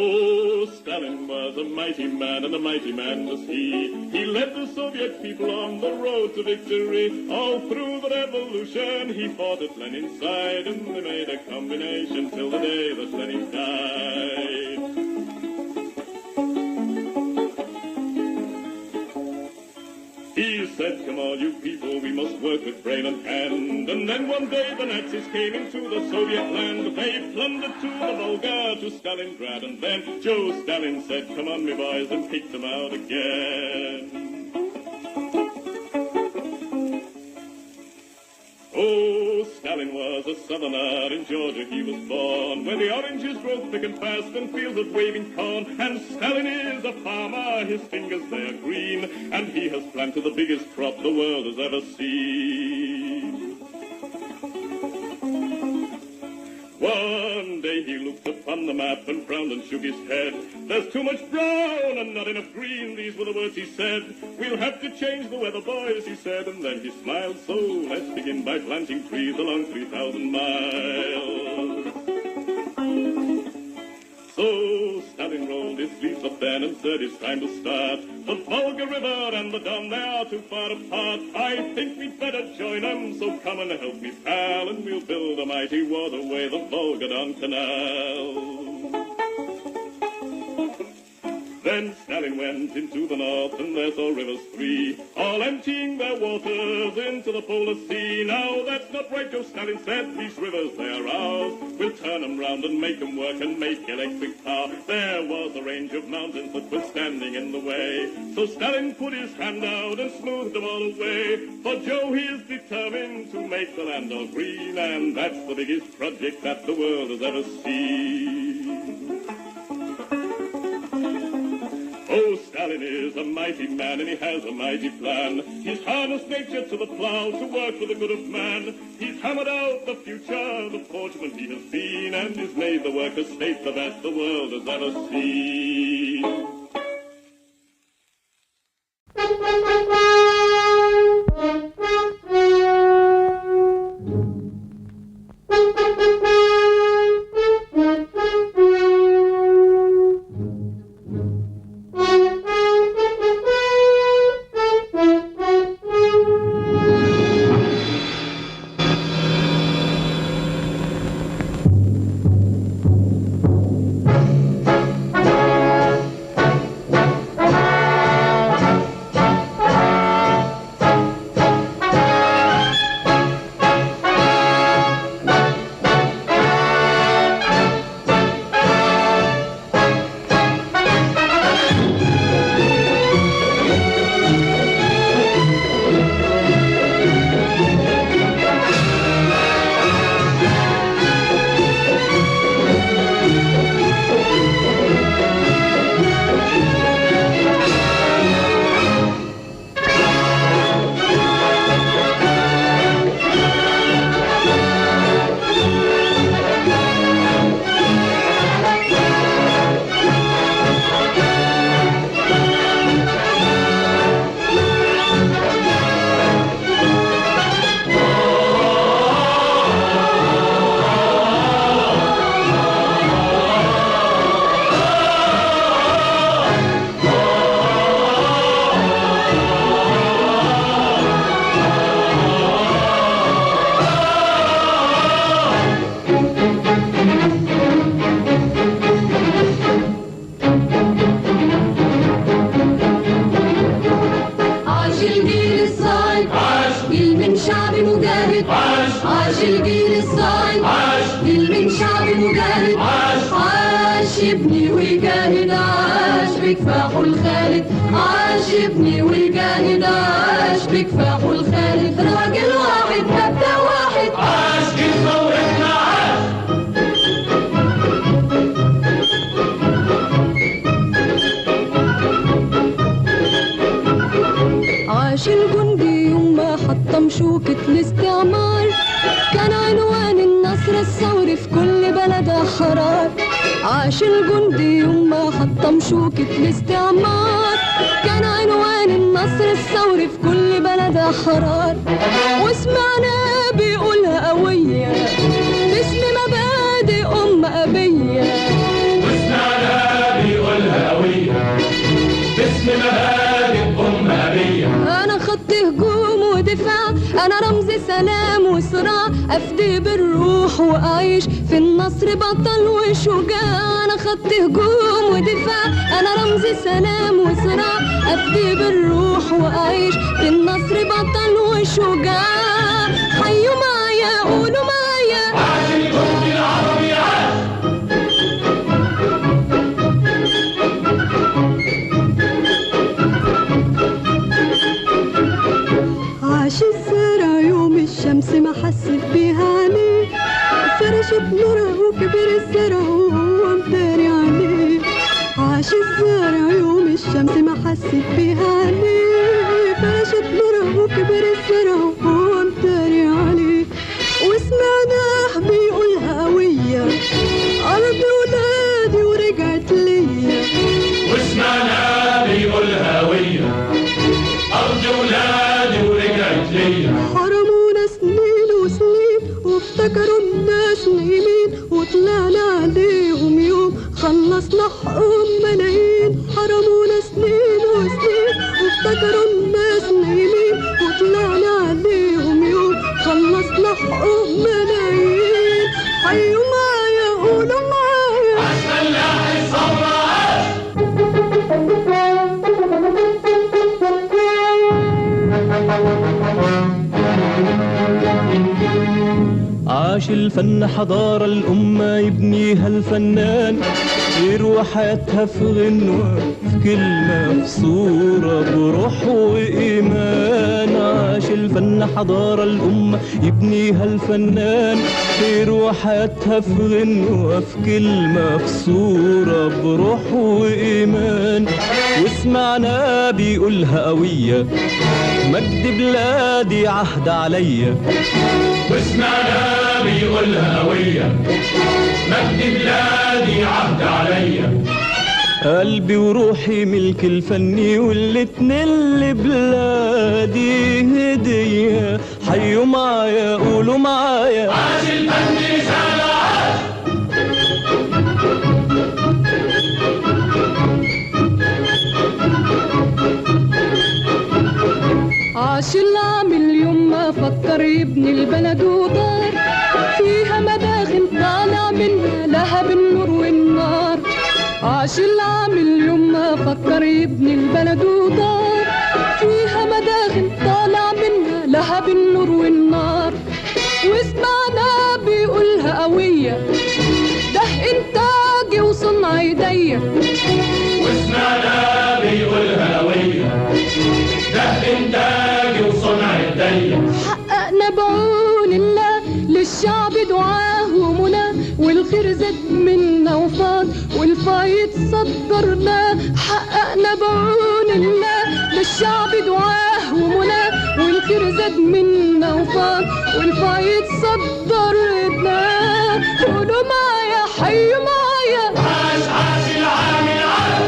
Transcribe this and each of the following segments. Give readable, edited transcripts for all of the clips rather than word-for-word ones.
Oh, Stalin was a mighty man, and a mighty man was he. He led the Soviet people on the road to victory. All through the revolution, he fought at Lenin's side, and they made a combination till the day that Lenin died. He said, come on, you people, we must work with brain and hand. And then one day the Nazis came into the Soviet land. They plundered to the Volga, to Stalingrad. And then Joe Stalin said, come on, me boys, and kicked them out again. Oh, Stalin was a southerner, in Georgia he was born, where the oranges grow thick and fast and fields of waving corn. And Stalin is a farmer, his fingers they are green, and he has planted the biggest crop the world has ever seen. One day he looked upon the map and frowned and shook his head. There's too much brown and not enough green, these were the words he said. We'll have to change the weather, boys, he said, and then he smiled. So let's begin by planting trees along 3,000 miles. So Stalin rolled his sleeves up then and said it's time to start. The Volga River and the Don, they are too far apart. I think we'd better join them, so come and help me, pal, and we'll build a mighty waterway, the Volga-Don Canal. Then Stalin went into the north, and there saw rivers three, all emptying their waters into the polar sea. Now that's not right, Joe Stalin said, these rivers, they are ours. We'll turn them round and make them work and make electric power. There was a range of mountains that were standing in the way, so Stalin put his hand out and smoothed them all away. For Joe, he is determined to make the land all green, and that's the biggest project that the world has ever seen. Oh, Stalin is a mighty man, and he has a mighty plan. He's harnessed nature to the plow to work for the good of man. He's hammered out the future, the forgeman he has been, and he's made the workers' state the best the world has ever seen. عاش الجندي يوم ما حطم شوكة الاستعمار، كان عنوان النصر الثوري في كل بلد أحرار، وسمعنا بيقولها قوية باسم مبادئ أبية، وسمعنا مبادئ أممية. أنا خط هجوم ودفاع، أنا رمز سلام وصراع، أفدي بالروح وأعيش في النصر بطل وشجاع. أنا خط هجوم ودفاع، أنا رمز سلام وصراع، أفدي بالروح وأعيش في النصر بطل وشجاع. حيوا معايا قولوا معايا عاش الجند العربي عاش. عاش الزرع يوم الشمس ما حست بيها عليه، فرشت نورها وكبر الزرع وهو مداري عليه. عاش الزرع يوم الشمس ما حست بيها عليه، فرشت نورها وكبر الزرع وهو مداري عليه. وسمعناه بيقولها هوية أرض ولادي ورجعت ليا. وسمعناه بيقولها هوية أرض ولادي ورجعت ليا. حرمونا سنين وسنين وافتكروا الناس نايمين، وطلعنا عليهم يوم خلصنا حقهم ملايين. حرمونا سنين وسنين وافتكروا الناس نايمين، وطلعنا عليهم يوم خلصنا حقهم ملايين. حيوا معايا قولوا معايا عاش فلاح الثورة عاش. عاش الفن حضارة الأمة يبنيها الفنان، يروى حياتها في غنوة في كلمة في صورة بروح وإيمان. عاش الفن حضارة الأمة يبنيها الفنان، يروى حياتها في غنوة في كلمة في صورة بروح وإيمان. وسمعنا بيقولها قوية مجد بلادي عهد عليا. وسمعنا بيقولها هوية مجد بلادي عهد عليا. قلبي وروحي ملك الفني والاتنين لبلادي هدية. حيوا معايا قولوا معايا عاش الفن رسالة عاش. عاش العامل يوم ما فكر يبني البلد ودار فيها مداخل طالع منها لهب النور والنار. عاش العامل يوم ما فكر يبني البلد ودار فيها مداخل طالع منها لهب النور والنار. وسمعنا بيقولها قوية ده إنتاجي وصنع ايديا. وسمعنا بيقولها هوية ده إنتاجي وصنع يديا. حققنا بعون الله للشعب دعاه ومنى، والخير زاد منا وفاض والفايض صدرناه. حققنا بعون الله للشعب دعاه ومنى، والخير زاد منا وفاض والفايض صدرناه. قولوا معايا حيوا معايا عاش عاش العامل عاش.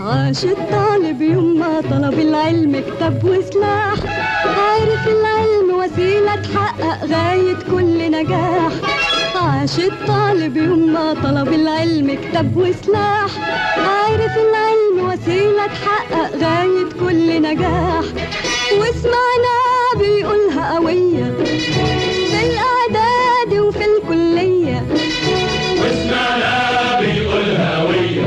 عاش الطالب يوم ما طلب العلم كتاب وسلاح، عارف العلم وسيلة تحقق غاية كل نجاح. عاش الطالب يوم ما طلب العلم كتاب وسلاح، عارف العلم وسيلة تحقق غاية كل نجاح. وسمعنا بيقولها قوية في الإعداد وفي الكلية. وسمعنا بيقولها هوية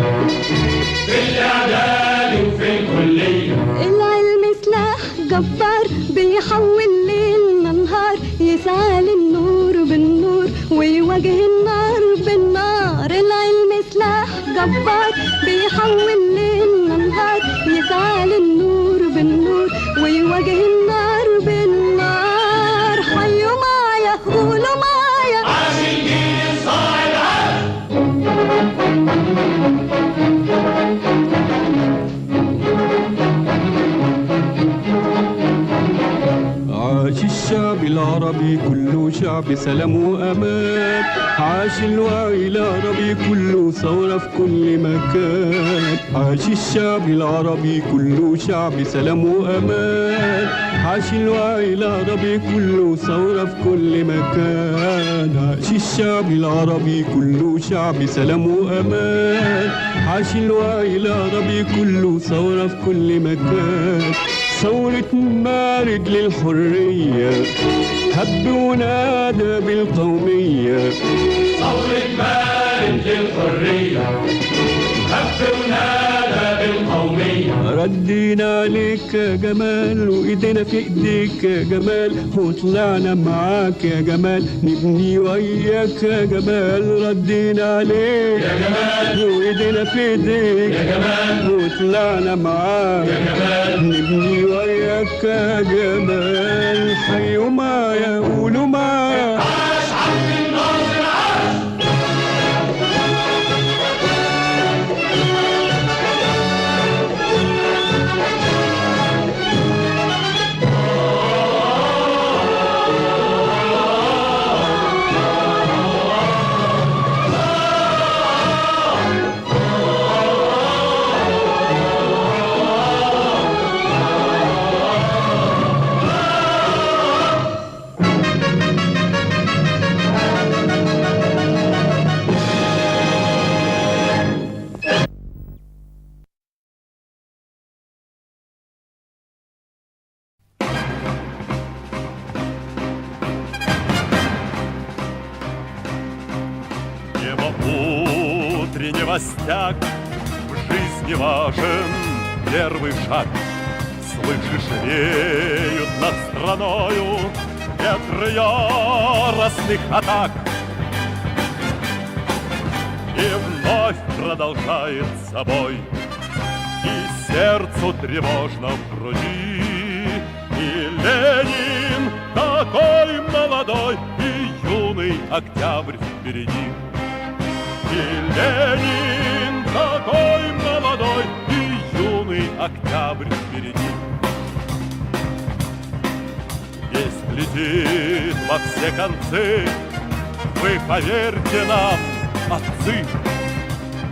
في الإعداد وفي الكلية. العلم سلاح جبار بيحول ليلنا نهار، يسعى للنور بالنور ويواجه النار بالنار. العلم سلاح جبار بيحول ليلنا نهار، يسعى للنور بالنور ويواجه النار بالنار. حيوا معايا قولوا معايا عاش الجيل الصاعد عاش. عاش الشعب العربي العربي كله شعب سلام وأمان. عاش الوعي العربي كله ثورة في كل مكان. عاش الشعب العربي كله شعب سلام وأمان. عاش الوعي العربي كله ثورة في كل مكان. عاش الشعب العربي كله شعب سلام وأمان. عاش الوعي العربي كله ثورة في كل مكان. ثورة مارد للحرية هب ونادى بالقومية. ثورة مارد للحرية هب ونادى بالقومية. ردينا عليك يا جمال وايدينا في ايديك يا جمال وطلعنا معاك يا جمال نبني وياك يا جمال. ردينا عليك يا جمال وايدينا في ايديك يا جمال وطلعنا معاك يا جمال. نبني وياك يا جمال. حيوا معايا قولوا معايا عاش عبد الناصر عاش. Небо утреннего стяг в жизни важен первый шаг. Слышишь, реют над страною ветры яростных атак. И вновь продолжает собой, и сердцу тревожно в груди. И Ленин такой молодой, и юный октябрь впереди. И Ленин такой молодой, и юный октябрь впереди. Весть летит во все концы, вы поверьте нам, отцы.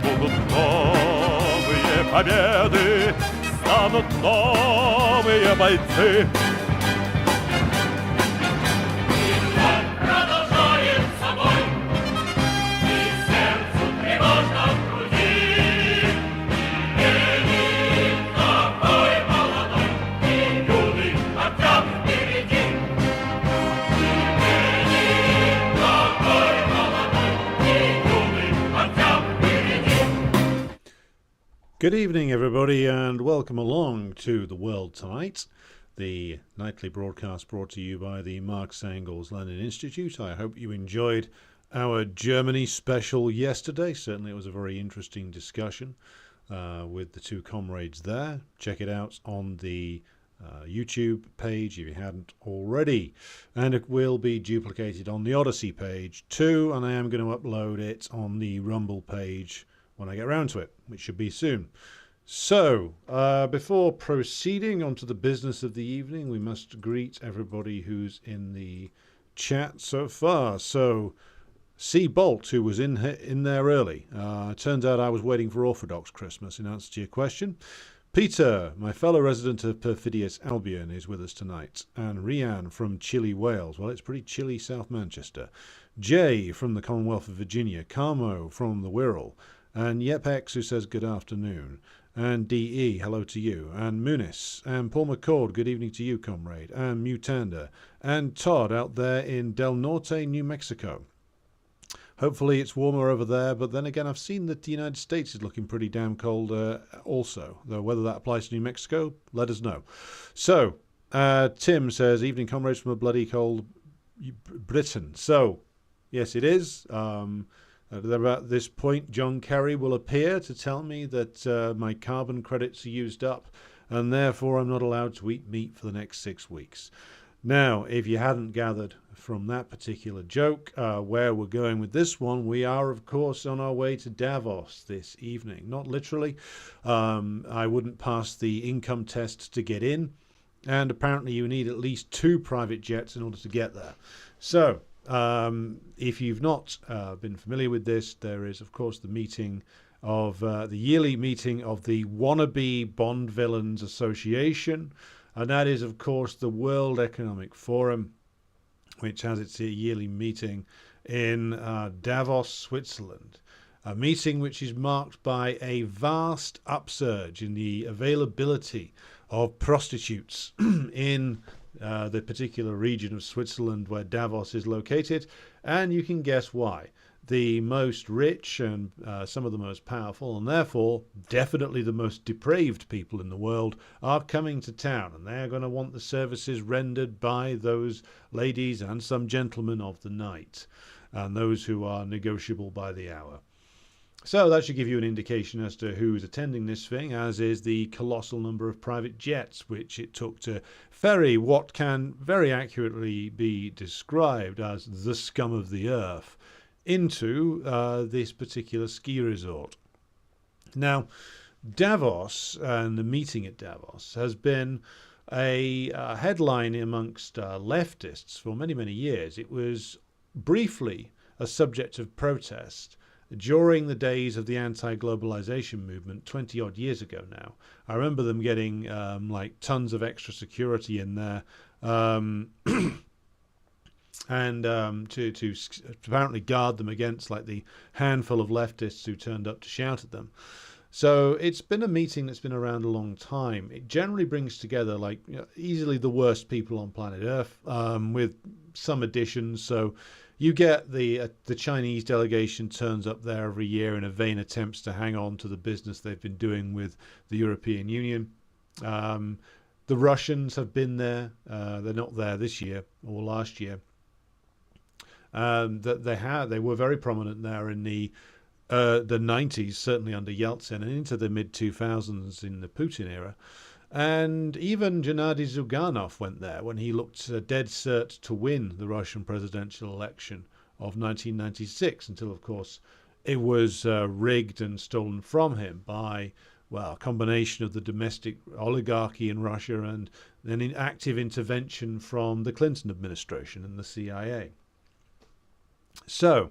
Будут новые победы, станут новые бойцы. Good evening, everybody, and welcome along to The World Tonight, the nightly broadcast brought to you by the Marx Engels Lenin Institute. I hope you enjoyed our Germany special yesterday. Certainly it was a very interesting discussion with the two comrades there. Check it out on the YouTube page if you hadn't already. And it will be duplicated on the Odyssey page too, and I am going to upload it on the Rumble page when I get around to it, which should be soon. So, before proceeding on to the business of the evening, we must greet everybody who's in the chat so far. So, C. Bolt, who was in there early. Turns out I was waiting for Orthodox Christmas in answer to your question. Peter, my fellow resident of perfidious Albion, is with us tonight. And Rianne from chilly Wales. Well, it's pretty chilly South Manchester. Jay from the Commonwealth of Virginia. Carmo from the Wirral. And Yepex, who says good afternoon. And DE, hello to you. And Munis. And Paul McCord, good evening to you, comrade. And Mutanda. And Todd out there in Del Norte, New Mexico. Hopefully it's warmer over there, but then again, I've seen that the United States is looking pretty damn cold also. Though whether that applies to New Mexico, let us know. So, Tim says, evening, comrades from a bloody cold Britain. So, yes, it is. About this point, John Kerry will appear to tell me that my carbon credits are used up, and therefore I'm not allowed to eat meat for the next 6 weeks. Now, if you hadn't gathered from that particular joke where we're going with this one, we are, of course, on our way to Davos this evening. Not literally. I wouldn't pass the income test to get in. and apparently you need at least 2 private jets in order to get there. So, if you've not been familiar with this, there is, of course, the yearly meeting of the Wannabe Bond Villains Association, and that is, of course, the World Economic Forum, which has its yearly meeting in Davos, Switzerland. A meeting which is marked by a vast upsurge in the availability of prostitutes in the particular region of Switzerland where Davos is located, and you can guess why. The most rich and some of the most powerful, and therefore definitely the most depraved people in the world, are coming to town, and they're going to want the services rendered by those ladies and some gentlemen of the night, and those who are negotiable by the hour. So that should give you an indication as to who's attending this thing, as is the colossal number of private jets which it took to ferry what can very accurately be described as the scum of the earth into this particular ski resort. Now, Davos and the meeting at Davos has been a headline amongst leftists for many, many years. It was briefly a subject of protest during the days of the anti-globalization movement 20-odd years ago now. I remember them getting like tons of extra security in there and to apparently guard them against like the handful of leftists who turned up to shout at them. So it's been a meeting that's been around a long time. It generally brings together like easily the worst people on planet Earth with some additions. So you get the Chinese delegation turns up there every year in a vain attempts to hang on to the business they've been doing with the European Union. The Russians have been there. They're not there this year or last year. They were very prominent there in the 90s, certainly under Yeltsin, and into the mid-2000s in the Putin era. And even Gennady Zyuganov went there when he looked dead cert to win the Russian presidential election of 1996, until, of course, it was rigged and stolen from him by, well, a combination of the domestic oligarchy in Russia and then an active intervention from the Clinton administration and the CIA. So,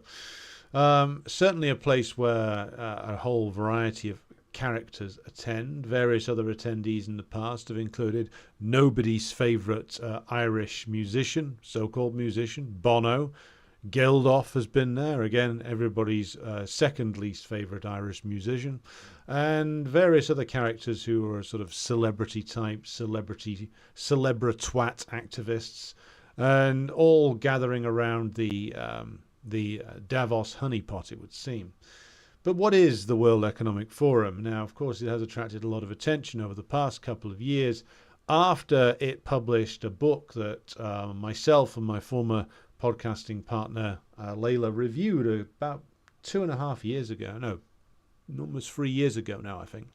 certainly a place where a whole variety of characters attend. Various other attendees in the past have included nobody's favourite Irish musician, so-called musician, Bono. Geldof has been there, again, everybody's second least favourite Irish musician. And various other characters who are sort of celebrity type, celebritwat activists, and all gathering around the Davos honeypot, it would seem. But what is the World Economic Forum? Now, of course, it has attracted a lot of attention over the past couple of years after it published a book that myself and my former podcasting partner, Layla, reviewed about 2.5 years ago. No, almost 3 years ago now, I think.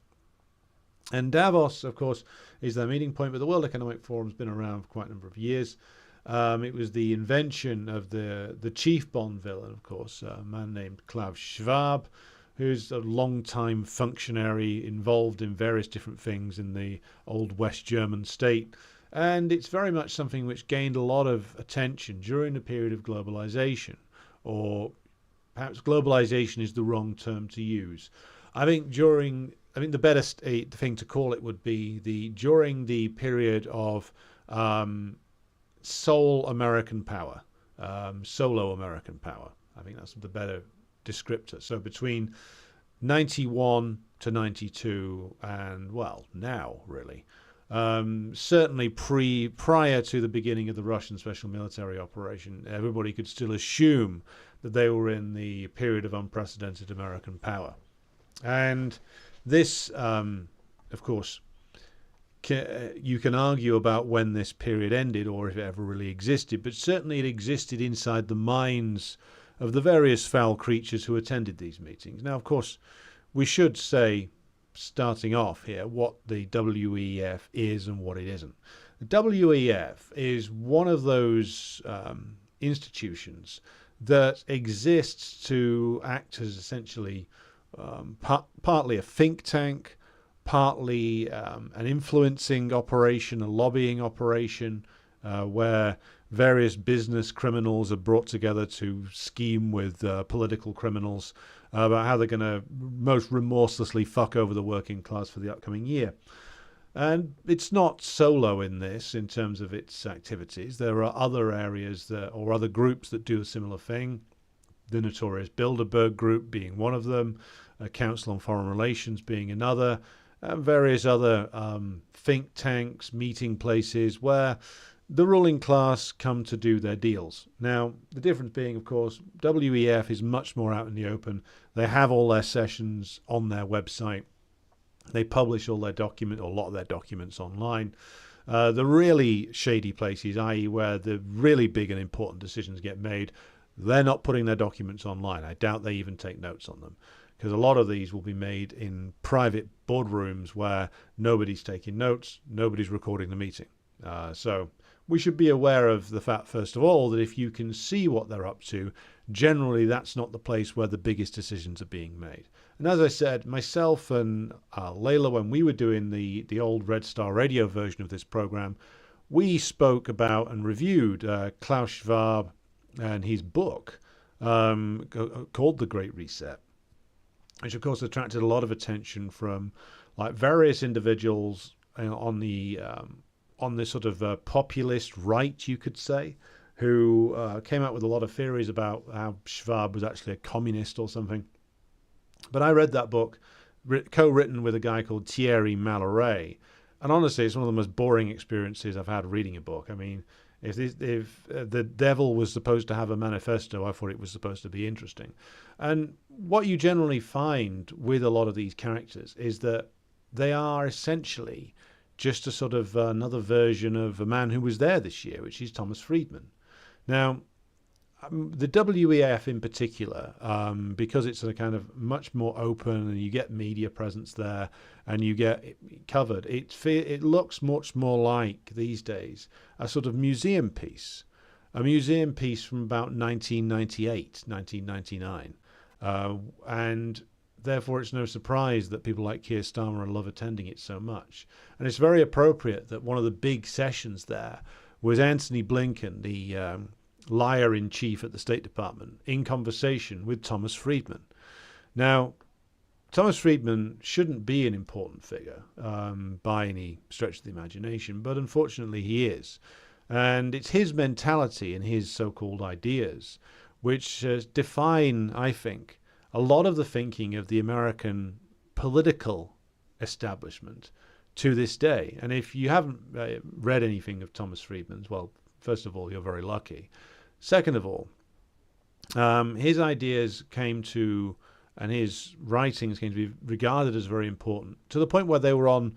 And Davos, of course, is their meeting point, but the World Economic Forum has been around for quite a number of years. It was the invention of the chief Bond villain, of course, a man named Klaus Schwab, who's a long-time functionary involved in various different things in the old West German state. And it's very much something which gained a lot of attention during the period of globalization, or perhaps globalization is the wrong term to use. I think the better thing to call it would be during the period of solo American power. I think that's the better descriptor. So between 91 to 92 and, well, now really. Certainly prior to the beginning of the Russian special military operation, everybody could still assume that they were in the period of unprecedented American power. And this, of course, you can argue about when this period ended or if it ever really existed, but certainly it existed inside the minds of the various foul creatures who attended these meetings. Now, of course, we should say, starting off here, what the WEF is and what it isn't. The WEF is one of those institutions that exists to act as essentially partly a think tank, partly an influencing operation, a lobbying operation, where various business criminals are brought together to scheme with political criminals about how they're going to most remorselessly fuck over the working class for the upcoming year. And it's not solo in this in terms of its activities. There are other areas or other groups that do a similar thing. The notorious Bilderberg Group being one of them, Council on Foreign Relations being another, and various other think tanks, meeting places where the ruling class come to do their deals. Now, the difference being, of course, WEF is much more out in the open. They have all their sessions on their website. They publish all their documents, or a lot of their documents online. The really shady places, i.e. where the really big and important decisions get made, they're not putting their documents online. I doubt they even take notes on them, because a lot of these will be made in private boardrooms where nobody's taking notes, nobody's recording the meeting. So we should be aware of the fact, first of all, that if you can see what they're up to, generally that's not the place where the biggest decisions are being made. And as I said, myself and Layla, when we were doing the old Red Star Radio version of this program, we spoke about and reviewed Klaus Schwab and his book called The Great Reset, which of course attracted a lot of attention from like various individuals on the sort of populist right, you could say, who came out with a lot of theories about how Schwab was actually a communist or something. But I read that book, co-written with a guy called Thierry Malloret, and honestly, it's one of the most boring experiences I've had reading a book. I mean, if the devil was supposed to have a manifesto, I thought it was supposed to be interesting. And what you generally find with a lot of these characters is that they are essentially just a sort of another version of a man who was there this year, which is Thomas Friedman. Now, the WEF in particular, because it's a kind of much more open and you get media presence there and you get it covered, it looks much more like these days a sort of museum piece, from about 1998, 1999. And therefore, it's no surprise that people like Keir Starmer love attending it so much. And it's very appropriate that one of the big sessions there was Antony Blinken, the liar-in-chief at the State Department, in conversation with Thomas Friedman. Now, Thomas Friedman shouldn't be an important figure by any stretch of the imagination, but unfortunately he is. And it's his mentality and his so-called ideas which define, I think, a lot of the thinking of the American political establishment to this day. And if you haven't read anything of Thomas Friedman's, well, first of all, you're very lucky. Second of all, his ideas came to, and his writings came to be regarded as very important, to the point where they were on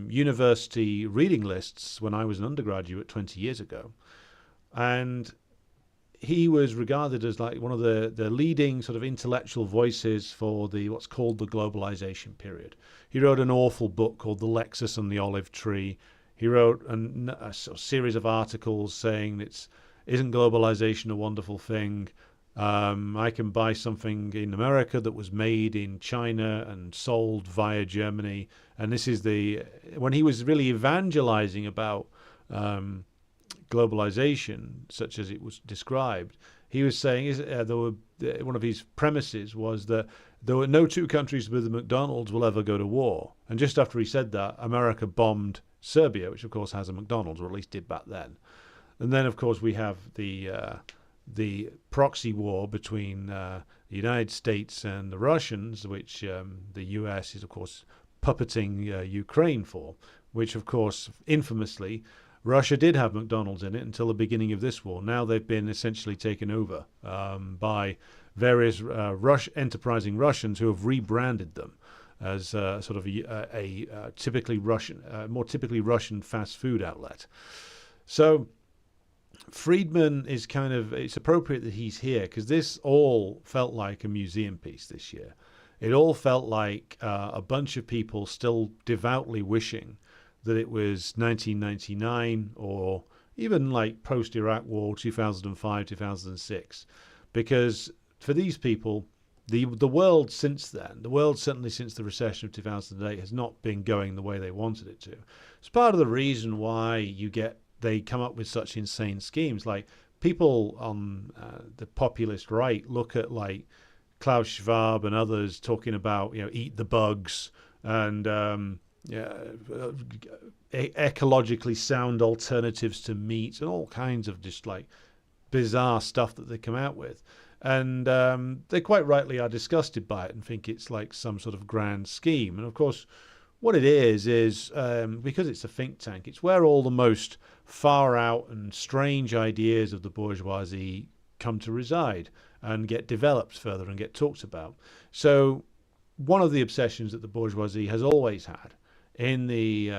university reading lists when I was an undergraduate 20 years ago. And he was regarded as like one of the leading sort of intellectual voices for what's called the globalization period. He wrote an awful book called The Lexus and the Olive Tree. He wrote a series of articles saying isn't globalization a wonderful thing? I can buy something in America that was made in China and sold via Germany. And this is when he was really evangelizing about globalization, such as it was described, he was saying one of his premises was that there were no two countries with a McDonald's will ever go to war. And just after he said that, America bombed Serbia, which of course has a McDonald's, or at least did back then. And then, of course, we have the proxy war between the United States and the Russians, which the US is, of course, puppeting Ukraine for, which, of course, infamously, Russia did have McDonald's in it until the beginning of this war. Now they've been essentially taken over by various enterprising Russians who have rebranded them as sort of a typically Russian, more typically Russian fast food outlet. So Friedman is it's appropriate that he's here because this all felt like a museum piece this year. It all felt like a bunch of people still devoutly wishing that it was 1999 or even like post-Iraq War, 2005, 2006. Because for these people, the world since then, the world certainly since the recession of 2008, has not been going the way they wanted it to. It's part of the reason why they come up with such insane schemes. Like, people on the populist right look at like Klaus Schwab and others talking about, eat the bugs and ecologically sound alternatives to meat and all kinds of just like bizarre stuff that they come out with. And they quite rightly are disgusted by it and think it's like some sort of grand scheme. And of course, what it is because it's a think tank, it's where all the most far out and strange ideas of the bourgeoisie come to reside and get developed further and get talked about. So one of the obsessions that the bourgeoisie has always had in the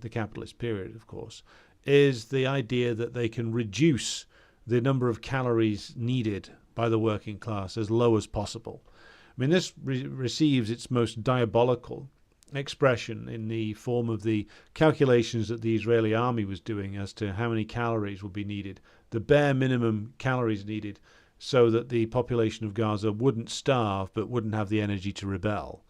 capitalist period, of course, is the idea that they can reduce the number of calories needed by the working class as low as possible. I mean, this receives its most diabolical expression in the form of the calculations that the Israeli army was doing as to how many calories would be needed, the bare minimum calories needed, so that the population of Gaza wouldn't starve but wouldn't have the energy to rebel.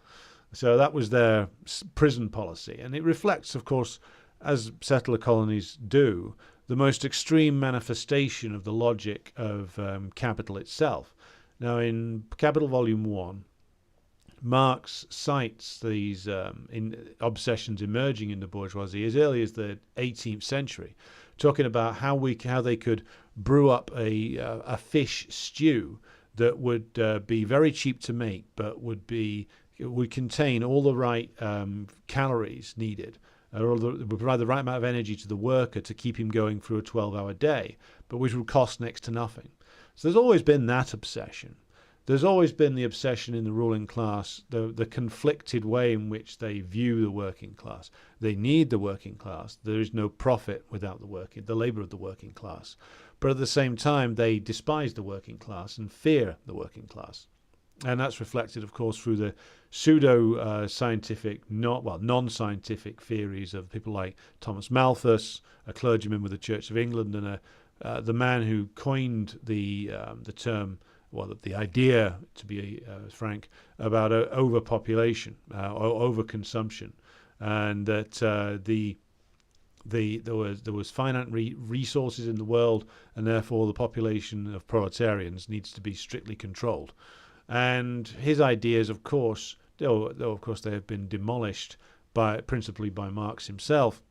So that was their prison policy. And it reflects, of course, as settler colonies do, the most extreme manifestation of the logic of capital itself. Now, in Capital Volume 1, Marx cites these obsessions emerging in the bourgeoisie as early as the 18th century, talking about how they could brew up a fish stew that would be very cheap to make, but would contain all the right calories needed, or would provide the right amount of energy to the worker to keep him going through a 12-hour day, but which would cost next to nothing. So there's always been that obsession. There's always been the obsession in the ruling class, the conflicted way in which they view the working class. They need the working class. There is no profit without the labor of the working class. But at the same time, they despise the working class and fear the working class. And that's reflected, of course, through the pseudo-scientific, non-scientific theories of people like Thomas Malthus, a clergyman with the Church of England, and the man who coined the term, the idea, to be frank, about overpopulation or overconsumption, and that there was finite resources in the world, and therefore the population of proletarians needs to be strictly controlled. And his ideas, of course, though of course they have been demolished principally by Marx himself,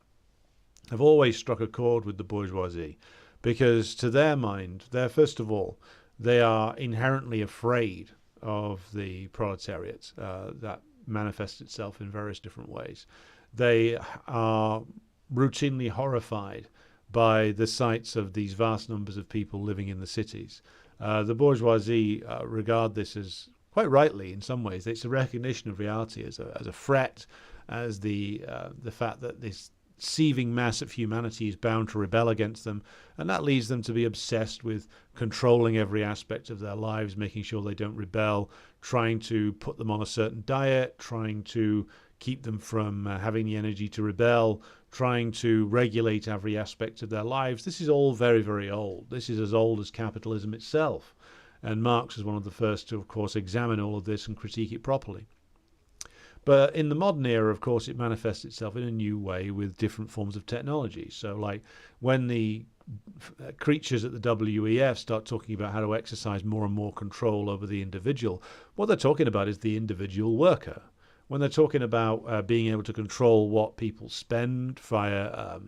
have always struck a chord with the bourgeoisie, because to their mind, first of all, they are inherently afraid of the proletariat that manifests itself in various different ways. They are routinely horrified by the sights of these vast numbers of people living in the cities. The bourgeoisie regard this as, quite rightly in some ways, it's a recognition of reality as a threat, as the fact that this seething mass of humanity is bound to rebel against them, and that leads them to be obsessed with controlling every aspect of their lives, making sure they don't rebel, trying to put them on a certain diet, trying to keep them from having the energy to rebel, trying to regulate every aspect of their lives. This is all very, very old. This is as old as capitalism itself. And Marx is one of the first to, of course, examine all of this and critique it properly. But in the modern era, of course, it manifests itself in a new way with different forms of technology. So, like, when the creatures at the WEF start talking about how to exercise more and more control over the individual, what they're talking about is the individual worker. When they're talking about being able to control what people spend via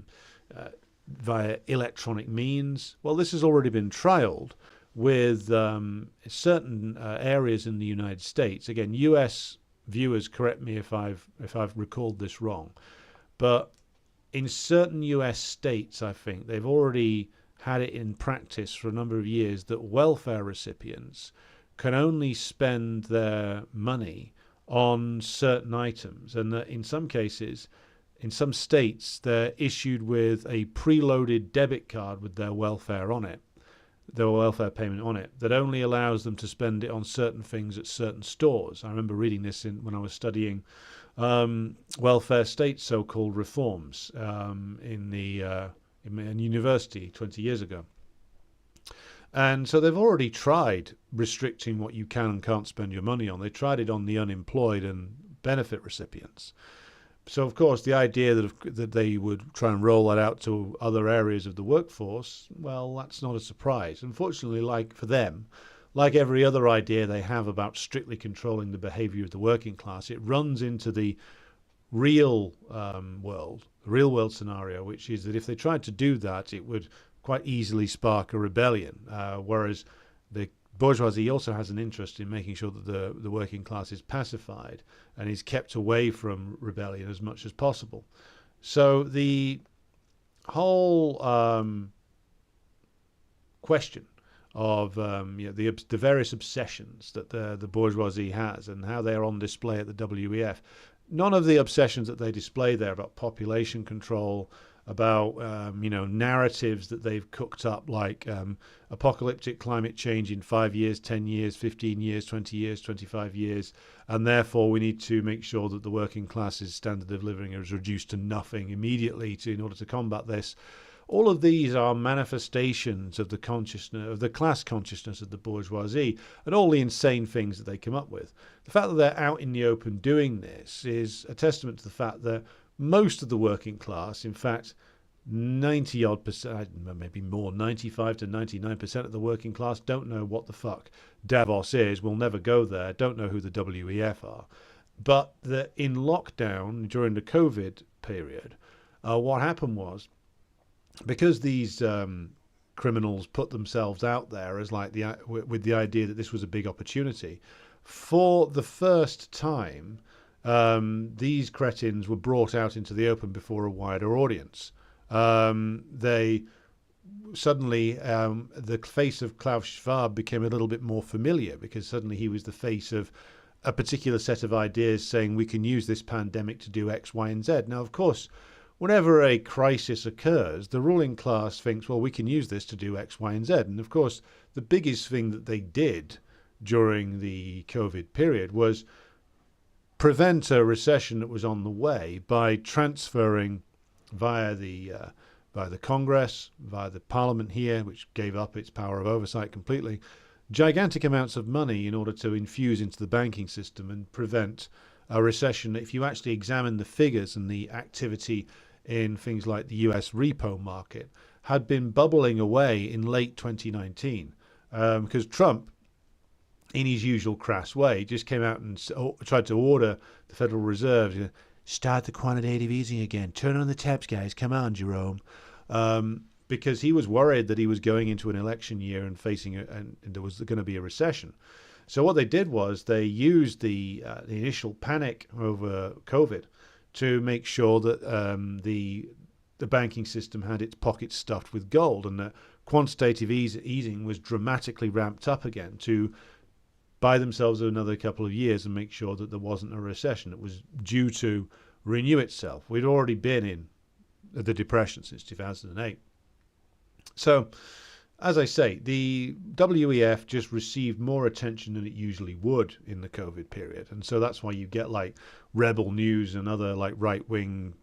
electronic means, well, this has already been trialed with certain areas in the United States. Again, U.S. viewers, correct me if I've recalled this wrong, but in certain U.S. states, I think they've already had it in practice for a number of years that welfare recipients can only spend their money on certain items, and that in some cases, in some states, they're issued with a preloaded debit card with their welfare on it, their welfare payment on it, that only allows them to spend it on certain things at certain stores. I remember reading this when I was studying welfare state so-called reforms in university 20 years ago. And so they've already tried restricting what you can and can't spend your money on. They tried it on the unemployed and benefit recipients. So, of course, the idea that they would try and roll that out to other areas of the workforce, well, that's not a surprise. Unfortunately, like for them, like every other idea they have about strictly controlling the behavior of the working class, it runs into the real world scenario, which is that if they tried to do that, it would quite easily spark a rebellion, whereas the bourgeoisie also has an interest in making sure that the working class is pacified and is kept away from rebellion as much as possible. So the whole question of the various obsessions that the bourgeoisie has and how they are on display at the WEF, none of the obsessions that they display there about population control, about narratives that they've cooked up, like apocalyptic climate change in 5 years, 10 years, 15 years, 20 years, 25 years, and therefore we need to make sure that the working class's standard of living is reduced to nothing immediately in order to combat this. All of these are manifestations of the consciousness, of the class consciousness of the bourgeoisie, and all the insane things that they come up with. The fact that they're out in the open doing this is a testament to the fact that most of the working class, in fact, 90-odd%, maybe more, 95 to 99% of the working class don't know what the fuck Davos is, will never go there, don't know who the WEF are. But in lockdown during the COVID period, what happened was, because these criminals put themselves out there as with the idea that this was a big opportunity, for the first time, these cretins were brought out into the open before a wider audience. They suddenly, the face of Klaus Schwab became a little bit more familiar, because suddenly he was the face of a particular set of ideas saying we can use this pandemic to do X, Y, and Z. Now, of course, whenever a crisis occurs, the ruling class thinks, well, we can use this to do X, Y, and Z. And of course, the biggest thing that they did during the COVID period was prevent a recession that was on the way by transferring via the Congress, via the Parliament here, which gave up its power of oversight completely, gigantic amounts of money in order to infuse into the banking system and prevent a recession. If you actually examine the figures and the activity in things like the US repo market, had been bubbling away in late 2019, because Trump, in his usual crass way, just came out and tried to order the Federal Reserve, start the quantitative easing again, turn on the taps, guys, come on, Jerome, because he was worried that he was going into an election year and and there was going to be a recession. So what they did was they used the initial panic over COVID to make sure that the banking system had its pockets stuffed with gold, and that quantitative easing was dramatically ramped up again to buy themselves another couple of years and make sure that there wasn't a recession. It was due to renew itself. We'd already been in the Depression since 2008. So, as I say, the WEF just received more attention than it usually would in the COVID period. And so that's why you get like Rebel News and other like right-wing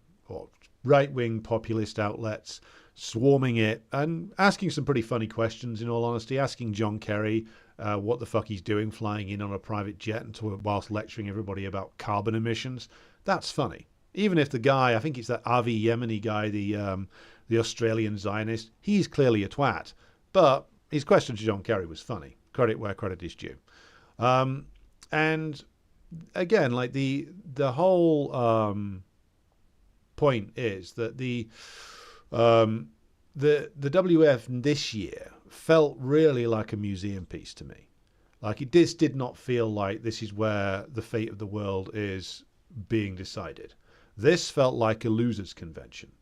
populist outlets swarming it and asking some pretty funny questions, in all honesty, asking John Kerry what the fuck he's doing flying in on a private jet whilst lecturing everybody about carbon emissions. That's funny. Even if the guy, I think it's that Avi Yemeni guy, the Australian Zionist, he's clearly a twat. But his question to John Kerry was funny. Credit where credit is due. And again, like the whole point is that the WF this year felt really like a museum piece to me. Like this did not feel like this is where the fate of the world is being decided. This felt like a losers' convention.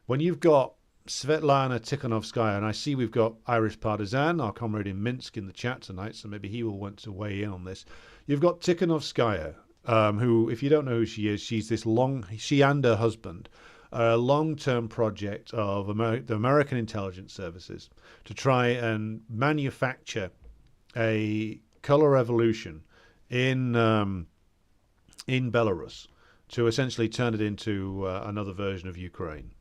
When you've got Svetlana Tikhanovskaya, and I see we've got Irish Partisan, our comrade in Minsk, in the chat tonight, so maybe he will want to weigh in on this. You've got Tikhanovskaya, who, if you don't know who she is, she and her husband, a long-term project of the American intelligence services to try and manufacture a color revolution in Belarus, to essentially turn it into another version of Ukraine.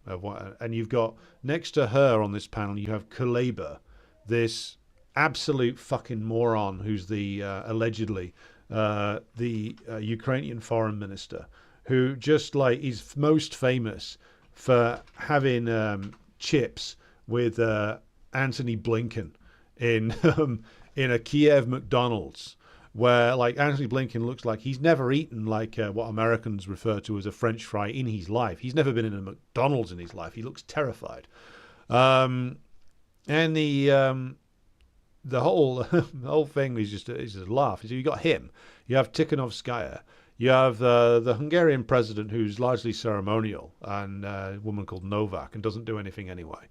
And you've got, next to her on this panel, you have Kuleba, this absolute fucking moron who's the allegedly the Ukrainian foreign minister, who just like is most famous for having chips with Anthony Blinken in in a Kiev McDonald's, where like Anthony Blinken looks like he's never eaten like what Americans refer to as a French fry in his life. He's never been in a McDonald's in his life. He looks terrified. And the whole the whole thing is just a laugh. So you got him, you have Tikhanovskaya, you have the Hungarian president who's largely ceremonial, and a woman called Novak and doesn't do anything anyway.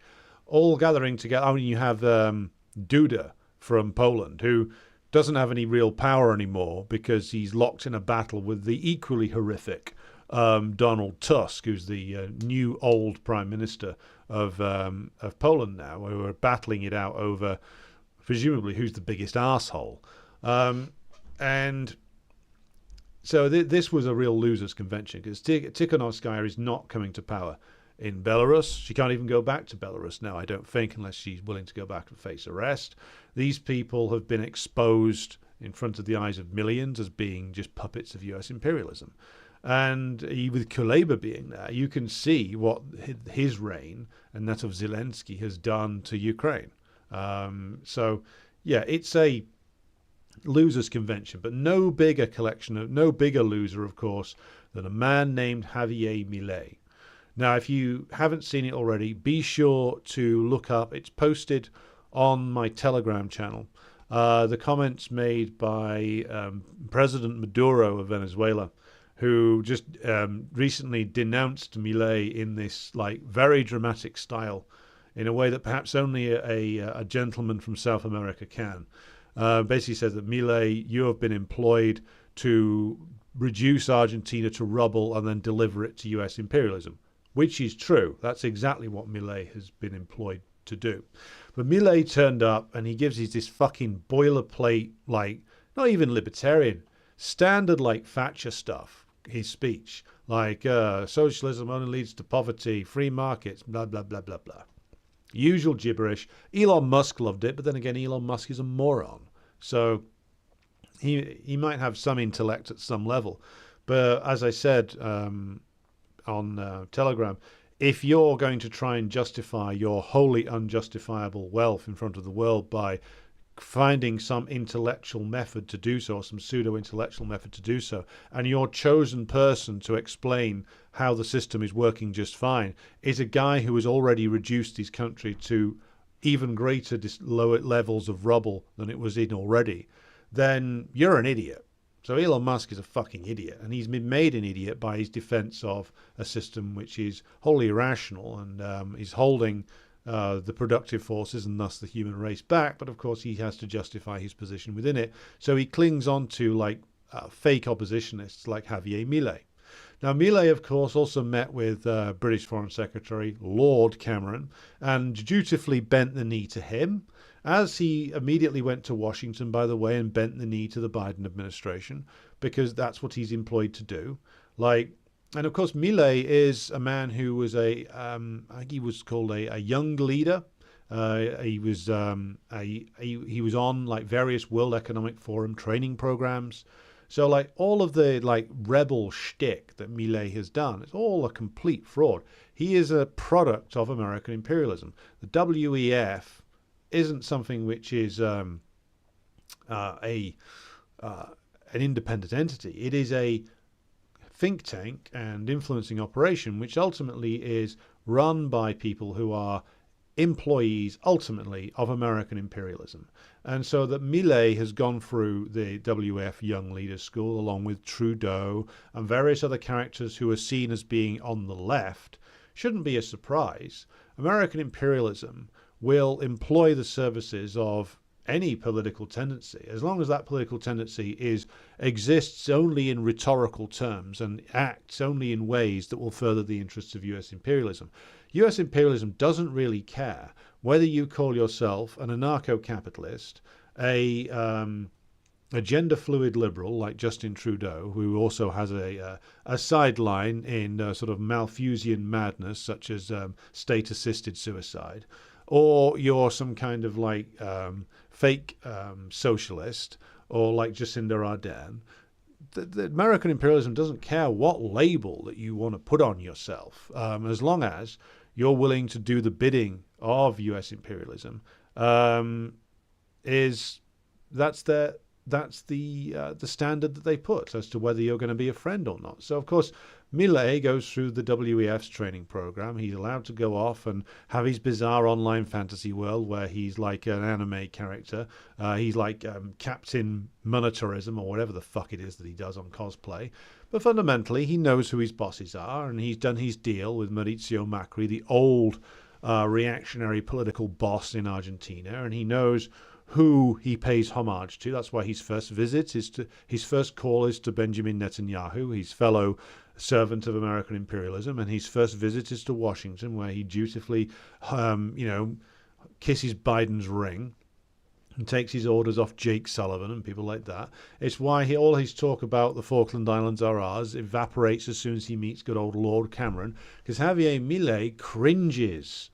All gathering together. I mean, you have Duda from Poland, who doesn't have any real power anymore because he's locked in a battle with the equally horrific Donald Tusk, who's the new old prime minister of Poland now, who are battling it out over presumably who's the biggest arsehole. And so this was a real losers' convention because Tikhanovskaya is not coming to power in Belarus. She can't even go back to Belarus now, I don't think, unless she's willing to go back and face arrest. These people have been exposed in front of the eyes of millions as being just puppets of US imperialism. And with Kuleba being there, you can see what his reign and that of Zelensky has done to Ukraine. So, yeah, it's a losers' convention, but no bigger loser, of course, than a man named Javier Milei. Now, if you haven't seen it already, be sure to look up. It's posted on my Telegram channel. The comments made by President Maduro of Venezuela, who just recently denounced Milei in this like very dramatic style, in a way that perhaps only a gentleman from South America can. Basically says that Milei, you have been employed to reduce Argentina to rubble and then deliver it to US imperialism, which is true. That's exactly what Milei has been employed to do. But Milei turned up and he gives us this fucking boilerplate, like, not even libertarian, standard like Thatcher stuff, his speech. Like, socialism only leads to poverty, free markets, blah, blah, blah, blah, blah. Usual gibberish. Elon Musk loved it, but then again, Elon Musk is a moron. So he might have some intellect at some level. But as I said on Telegram, if you're going to try and justify your wholly unjustifiable wealth in front of the world by finding some intellectual method to do so, or some pseudo-intellectual method to do so, and your chosen person to explain how the system is working just fine is a guy who has already reduced his country to even greater lower levels of rubble than it was in already, then you're an idiot. So Elon Musk is a fucking idiot, and he's been made an idiot by his defense of a system which is wholly irrational and is holding the productive forces and thus the human race back. But of course he has to justify his position within it, so he clings on to like fake oppositionists like Javier Milei. Now Milei, of course, also met with British Foreign Secretary Lord Cameron and dutifully bent the knee to him, as he immediately went to Washington, by the way, and bent the knee to the Biden administration, because that's what he's employed to do. And of course, Milei is a man who was I think he was called a young leader. He was on like various World Economic Forum training programs. So like all of the like rebel shtick that Milei has done, it's all a complete fraud. He is a product of American imperialism. The WEF isn't something which is an independent entity. It is a think tank and influencing operation, which ultimately is run by people who are employees, ultimately, of American imperialism. And so that Milei has gone through the WF Young Leaders School, along with Trudeau and various other characters who are seen as being on the left, shouldn't be a surprise. American imperialism will employ the services of any political tendency, as long as that political tendency exists only in rhetorical terms and acts only in ways that will further the interests of US imperialism. US imperialism doesn't really care whether you call yourself an anarcho-capitalist, a gender-fluid liberal like Justin Trudeau, who also has a sideline in sort of Malthusian madness, such as state-assisted suicide, or you're some kind of like fake socialist, or like Jacinda Ardern. The American imperialism doesn't care what label that you want to put on yourself, as long as you're willing to do the bidding of U.S. imperialism. That's the standard that they put as to whether you're going to be a friend or not. So of course, Millet goes through the WEF's training program. He's allowed to go off and have his bizarre online fantasy world where he's like an anime character. He's like Captain Monetarism or whatever the fuck it is that he does on cosplay. But fundamentally, he knows who his bosses are, and he's done his deal with Maurizio Macri, the old reactionary political boss in Argentina, and he knows who he pays homage to. That's why his first call is to Benjamin Netanyahu, his fellow servant of American imperialism, and his first visit is to Washington, where he dutifully, kisses Biden's ring and takes his orders off Jake Sullivan and people like that. It's why all his talk about the Falkland Islands are ours evaporates as soon as he meets good old Lord Cameron, because Javier Milei cringes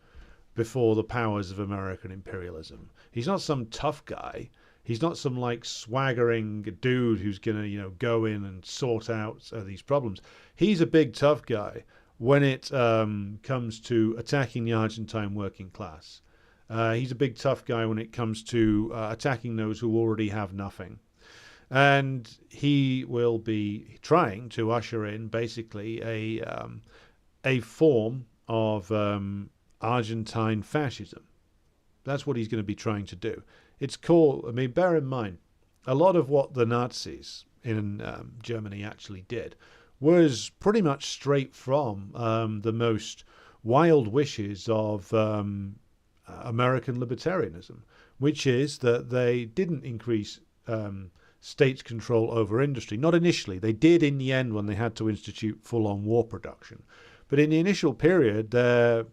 before the powers of American imperialism. He's not some tough guy. He's not some like swaggering dude who's going to, go in and sort out these problems. He's a big tough guy when it comes to attacking the Argentine working class. He's a big tough guy when it comes to attacking those who already have nothing. And he will be trying to usher in basically a form of Argentine fascism. That's what he's going to be trying to do. It's called, bear in mind, a lot of what the Nazis in Germany actually did was pretty much straight from the most wild wishes of American libertarianism, which is that they didn't increase states' control over industry. Not initially. They did in the end when they had to institute full-on war production. But in the initial period, their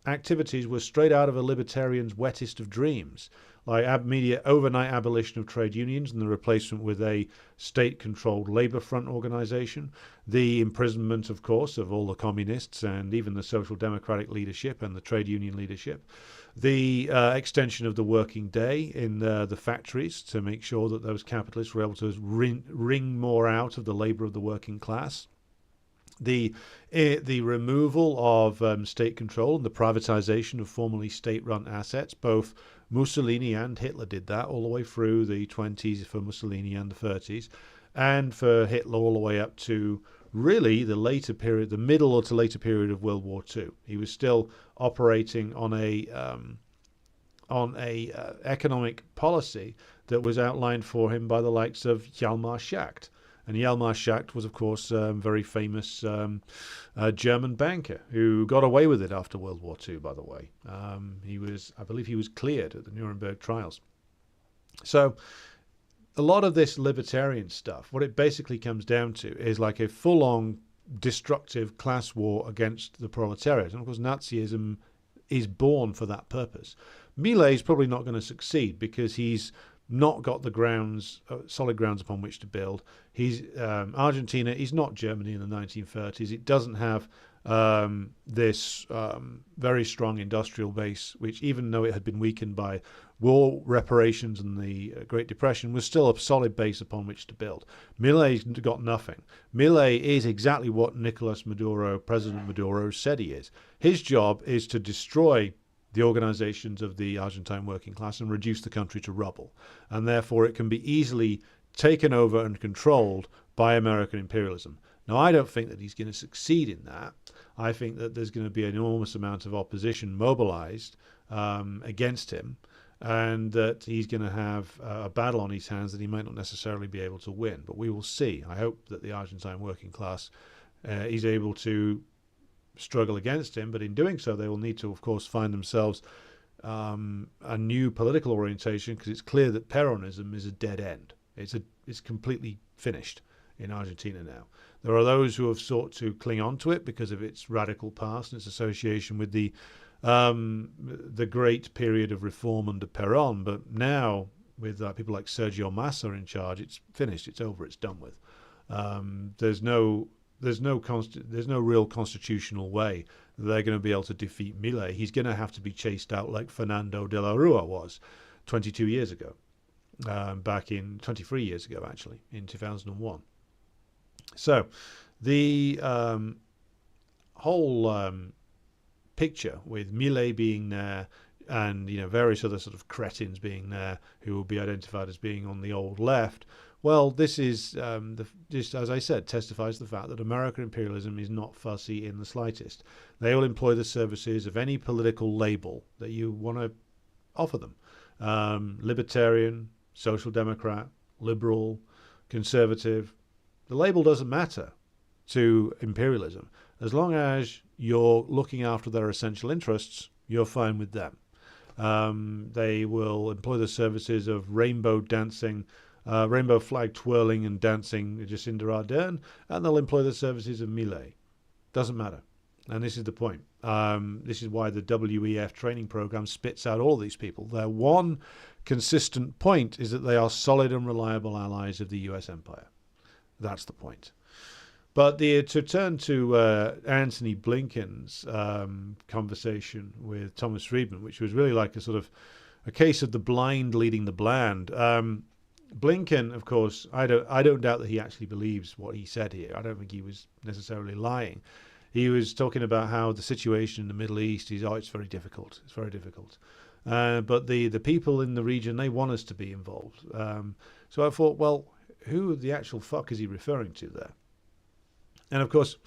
activities were straight out of a libertarian's wettest of dreams, like immediate overnight abolition of trade unions and the replacement with a state-controlled labor front organization, the imprisonment, of course, of all the communists and even the social democratic leadership and the trade union leadership, the extension of the working day in the factories to make sure that those capitalists were able to wring more out of the labor of the working class, the removal of state control and the privatization of formerly state-run assets. Both Mussolini and Hitler did that all the way through the 20s for Mussolini and the 30s, and for Hitler all the way up to really the later period, the middle to later period of World War II. He was still operating on a economic policy that was outlined for him by the likes of Hjalmar Schacht. And Hjalmar Schacht was, of course, a very famous German banker who got away with it after World War II, by the way. I believe he was cleared at the Nuremberg trials. So a lot of this libertarian stuff, what it basically comes down to is like a full-on destructive class war against the proletariat. And, of course, Nazism is born for that purpose. Millet is probably not going to succeed because he's not got the solid grounds upon which to build. He's Argentina is not Germany in the 1930s. It doesn't have this very strong industrial base, which, even though it had been weakened by war reparations and the Great Depression, was still a solid base upon which to build. Millet's got nothing. Millet is exactly what President Maduro said he is. His job is to destroy the organizations of the Argentine working class and reduce the country to rubble. And therefore it can be easily taken over and controlled by American imperialism. Now, I don't think that he's going to succeed in that. I think that there's going to be an enormous amount of opposition mobilized against him, and that he's going to have a battle on his hands that he might not necessarily be able to win. But we will see. I hope that the Argentine working class is able to struggle against him, but in doing so they will need to, of course, find themselves a new political orientation, because it's clear that Peronism is a dead end. It's completely finished in Argentina now. There are those who have sought to cling on to it because of its radical past and its association with the great period of reform under Perón, but now with people like Sergio Massa in charge, it's finished, it's over, it's done with. There's no there's no real constitutional way that they're going to be able to defeat Milei. He's going to have to be chased out like Fernando de la Rua was 22 years ago, 23 years ago, actually, in 2001. So the whole picture with Milei being there and various other sort of cretins being there who will be identified as being on the old left. Well, this is just, as I said, testifies to the fact that American imperialism is not fussy in the slightest. They will employ the services of any political label that you want to offer them. Libertarian, social democrat, liberal, conservative. The label doesn't matter to imperialism. As long as you're looking after their essential interests, you're fine with them. They will employ the services of rainbow dancing, rainbow flag twirling and dancing Jacinda Ardern, and they'll employ the services of Milei. Doesn't matter. And this is the point. This is why the WEF training program spits out all these people. Their one consistent point is that they are solid and reliable allies of the US empire. That's the point. But to turn to Antony Blinken's conversation with Thomas Friedman, which was really like a sort of a case of the blind leading the bland. Blinken, of course, I don't doubt that he actually believes what he said here. I don't think he was necessarily lying. He was talking about how the situation in the Middle East is, it's very difficult. It's very difficult. But the people in the region, they want us to be involved. So I thought, well, who the actual fuck is he referring to there? And of course,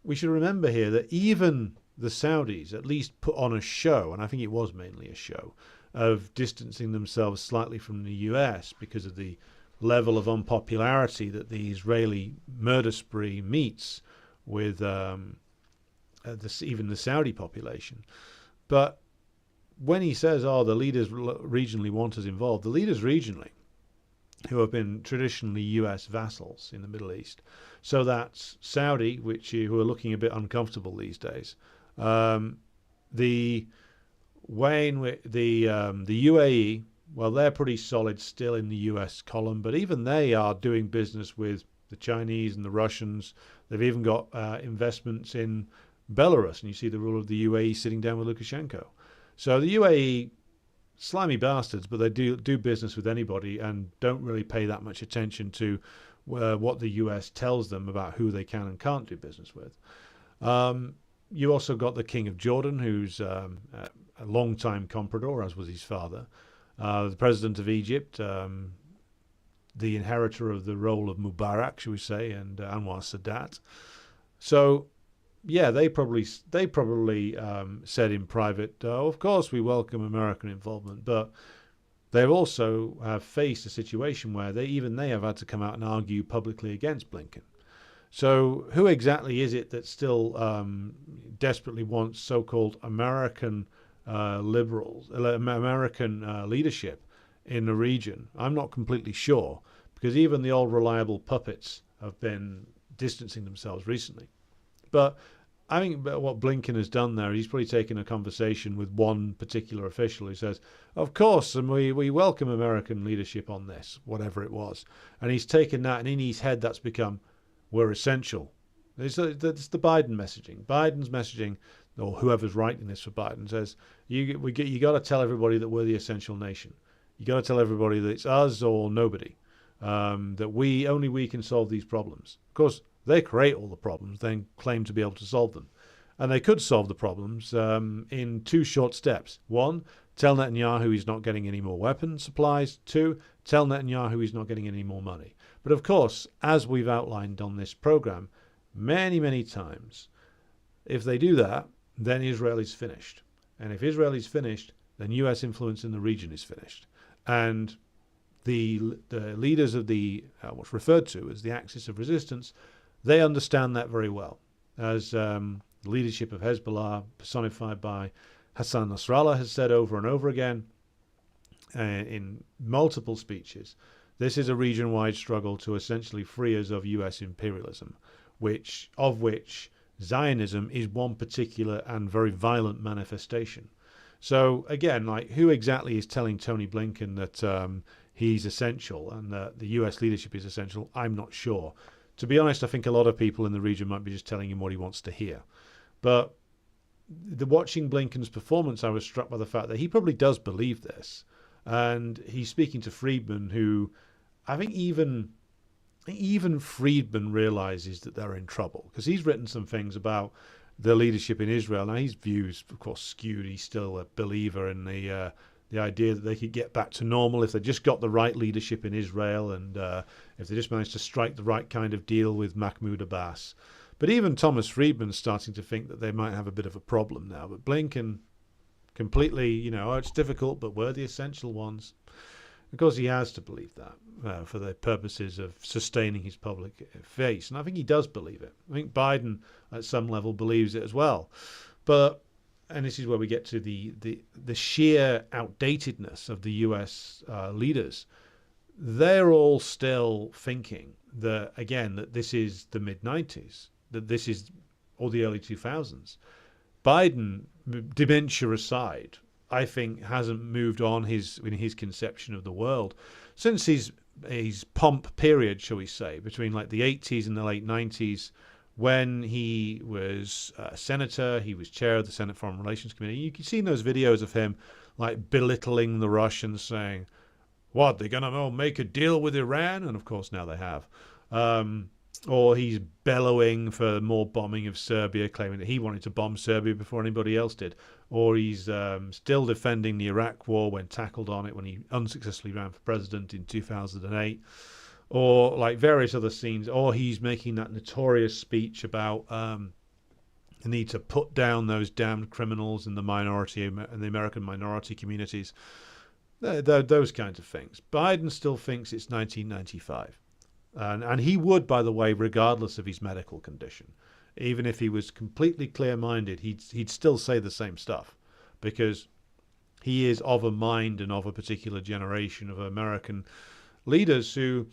we should remember here that even the Saudis at least put on a show, and I think it was mainly a show, of distancing themselves slightly from the US because of the level of unpopularity that the Israeli murder spree meets with even the Saudi population. But when he says, the leaders regionally want us involved, the leaders regionally, who have been traditionally US vassals in the Middle East, so that's Saudi, who are looking a bit uncomfortable these days. The UAE, well, they're pretty solid still in the US column, but even they are doing business with the Chinese and the Russians. They've even got investments in Belarus, and you see the ruler of the UAE sitting down with Lukashenko. So the UAE, slimy bastards, but they do business with anybody and don't really pay that much attention to what the US tells them about who they can and can't do business with. You also got the King of Jordan, who's a long-time comprador, as was his father. The President of Egypt, the inheritor of the role of Mubarak, shall we say, and Anwar Sadat. So, yeah, they probably said in private, of course we welcome American involvement, but they also have faced a situation where they have had to come out and argue publicly against Blinken. So who exactly is it that still desperately wants so-called American liberals, American leadership in the region? I'm not completely sure, because even the old reliable puppets have been distancing themselves recently. But I think what Blinken has done there, he's probably taken a conversation with one particular official who says, of course, and we welcome American leadership on this, whatever it was. And he's taken that, and in his head that's become, we're essential. It's the Biden messaging. Biden's messaging, or whoever's writing this for Biden, says, you got to tell everybody that we're the essential nation. You got to tell everybody that it's us or nobody, that only we can solve these problems. Of course, they create all the problems, then claim to be able to solve them. And they could solve the problems in two short steps. One, tell Netanyahu he's not getting any more weapon supplies. Two, tell Netanyahu he's not getting any more money. But of course, as we've outlined on this program many, many times, if they do that, then Israel is finished. And if Israel is finished, then US influence in the region is finished. And the leaders of the what's referred to as the Axis of Resistance, they understand that very well. As the leadership of Hezbollah, personified by Hassan Nasrallah, has said over and over again in multiple speeches, this is a region-wide struggle to essentially free us of US imperialism, of which Zionism is one particular and very violent manifestation. So again, who exactly is telling Tony Blinken that he's essential and that the US leadership is essential? I'm not sure. to be honest, I think a lot of people in the region might be just telling him what he wants to hear. But watching Blinken's performance, I was struck by the fact that he probably does believe this. And he's speaking to Friedman, who I think even Friedman realizes that they're in trouble, because he's written some things about the leadership in Israel. Now, his views, of course, skewed. He's still a believer in the idea that they could get back to normal if they just got the right leadership in Israel, and if they just managed to strike the right kind of deal with Mahmoud Abbas. But even Thomas Friedman's starting to think that they might have a bit of a problem now. But Blinken completely, it's difficult, but we're the essential ones. Of course, he has to believe that for the purposes of sustaining his public face. And I think he does believe it. I think Biden, at some level, believes it as well. And this is where we get to the sheer outdatedness of the US leaders. They're all still thinking that, again, that this is the mid-90s, that this is, or the early 2000s. Biden, dementia aside, I think hasn't moved on in his conception of the world since his pomp period, shall we say, between like the 80s and the late 90s, when he was a senator. He was chair of the Senate Foreign Relations Committee. You can see in those videos of him like belittling the Russians, saying, what, they're going to make a deal with Iran? And of course now they have. Or he's bellowing for more bombing of Serbia, claiming that he wanted to bomb Serbia before anybody else did. Or he's still defending the Iraq war when tackled on it, when he unsuccessfully ran for president in 2008. Or like various other scenes. Or he's making that notorious speech about the need to put down those damned criminals in the minority and the American minority communities. Those kinds of things. Biden still thinks it's 1995. And he would, by the way, regardless of his medical condition. Even if he was completely clear-minded, he'd still say the same stuff, because he is of a mind and of a particular generation of American leaders who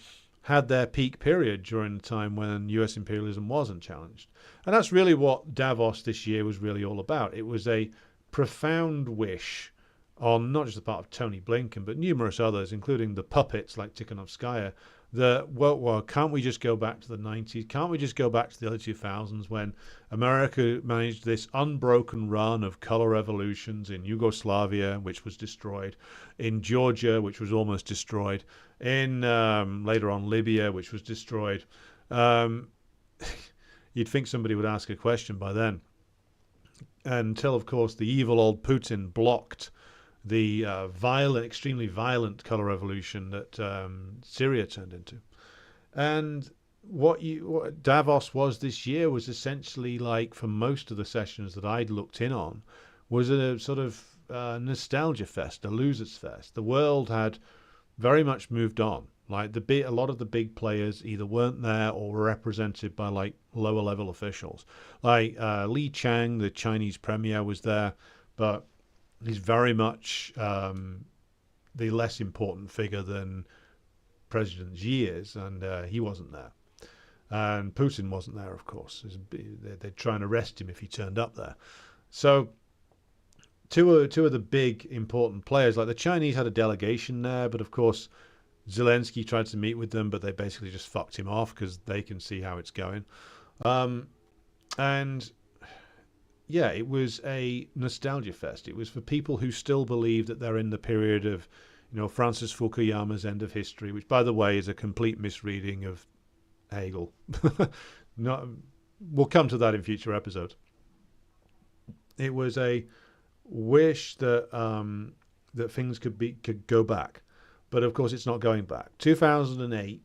had their peak period during the time when US imperialism wasn't challenged. And that's really what Davos this year was really all about. It was a profound wish on not just the part of Tony Blinken, but numerous others, including the puppets like Tikhanovskaya, that, well, can't we just go back to the 90s? Can't we just go back to the early 2000s when America managed this unbroken run of color revolutions in Yugoslavia, which was destroyed, in Georgia, which was almost destroyed, in later on Libya, which was destroyed. You'd think somebody would ask a question by then. Until, of course, the evil old Putin blocked the extremely violent color revolution that Syria turned into. And what Davos was this year was essentially, like, for most of the sessions that I'd looked in on, was a sort of nostalgia fest, a losers fest. The world had very much moved on. Like a lot of the big players either weren't there or were represented by like lower level officials. Like Li Chang, the Chinese premier, was there, but he's very much the less important figure than President Xi is, and he wasn't there. And Putin wasn't there, of course. They'd try and arrest him if he turned up there. So two of the big important players, like the Chinese had a delegation there, but of course Zelensky tried to meet with them, but they basically just fucked him off because they can see how it's going. And yeah, it was a nostalgia fest. It was for people who still believe that they're in the period of, Francis Fukuyama's End of History, which, by the way, is a complete misreading of Hegel. We'll come to that in future episodes. It was a wish that that things could go back, but of course it's not going back. 2008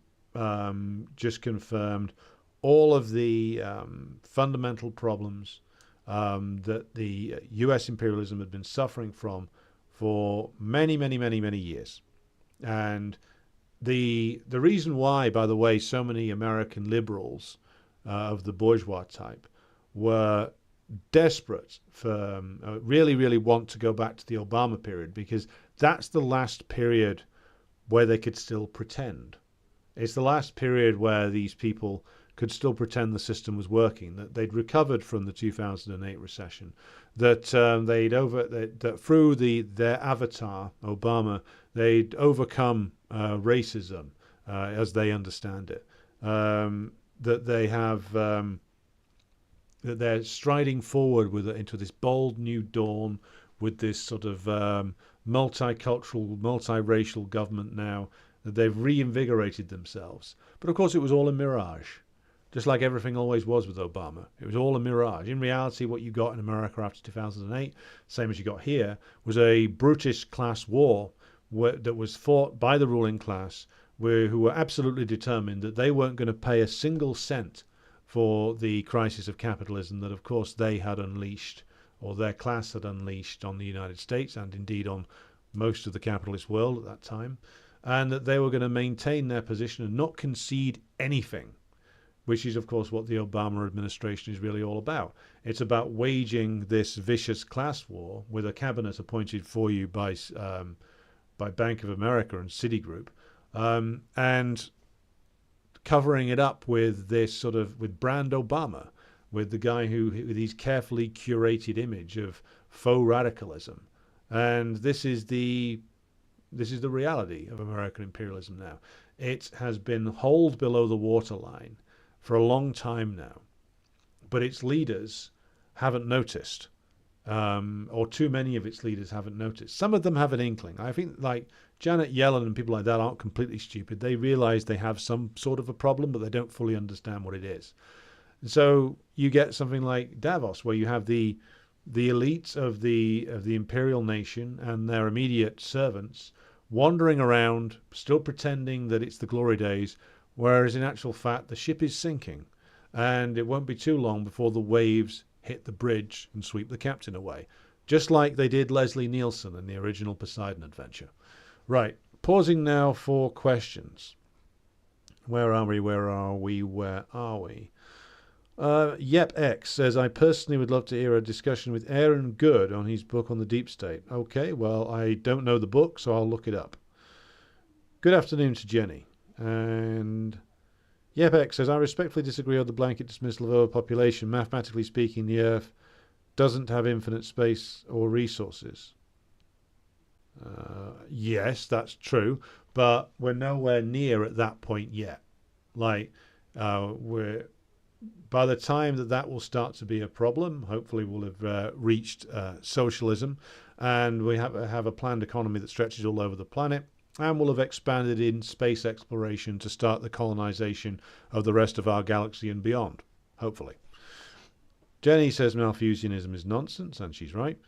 just confirmed all of the fundamental problems that the U.S. imperialism had been suffering from for many, many, many, many years. And the reason why, by the way, so many American liberals of the bourgeois type were desperate for really, really want to go back to the Obama period, because that's the last period where they could still pretend. It's the last period where these people could still pretend the system was working, that they'd recovered from the 2008 recession, that that through their avatar, Obama, they'd overcome racism as they understand it. that they have that they're striding forward with into this bold new dawn with this sort of multicultural, multiracial government now, that they've reinvigorated themselves. But of course, it was all a mirage, just like everything always was with Obama. It was all a mirage. In reality, what you got in America after 2008, same as you got here, was a brutish class war that was fought by the ruling class, who were absolutely determined that they weren't going to pay a single cent for the crisis of capitalism that, of course, they had unleashed, or their class had unleashed on the United States and indeed on most of the capitalist world at that time, and that they were going to maintain their position and not concede anything, which is, of course, what the Obama administration is really all about. It's about waging this vicious class war with a cabinet appointed for you by Bank of America and Citigroup, and covering it up with this sort of, with brand Obama, with the guy with his carefully curated image of faux radicalism. And this is the reality of American imperialism now. It has been holed below the waterline for a long time now, but its leaders haven't noticed, or too many of its leaders haven't noticed. Some of them have an inkling. I think like Janet Yellen and people like that aren't completely stupid. They realize they have some sort of a problem, but they don't fully understand what it is. And so you get something like Davos, where you have the elites of the imperial nation and their immediate servants wandering around, still pretending that it's the glory days, whereas in actual fact the ship is sinking, and it won't be too long before the waves hit the bridge and sweep the captain away, just like they did Leslie Nielsen in the original Poseidon adventure. Right, pausing now for questions. Where are we? YepX says, I personally would love to hear a discussion with Aaron Good on his book on the deep state. Okay, well, I don't know the book, so I'll look it up. Good afternoon to Jenny. And YepX says, I respectfully disagree on the blanket dismissal of overpopulation. Mathematically speaking, the Earth doesn't have infinite space or resources. Yes, that's true, but we're nowhere near at that point yet. Like, by the time that will start to be a problem, hopefully we'll have reached socialism, and we have a planned economy that stretches all over the planet, and we'll have expanded in space exploration to start the colonization of the rest of our galaxy and beyond, hopefully. Jenny says Malthusianism is nonsense, and she's right.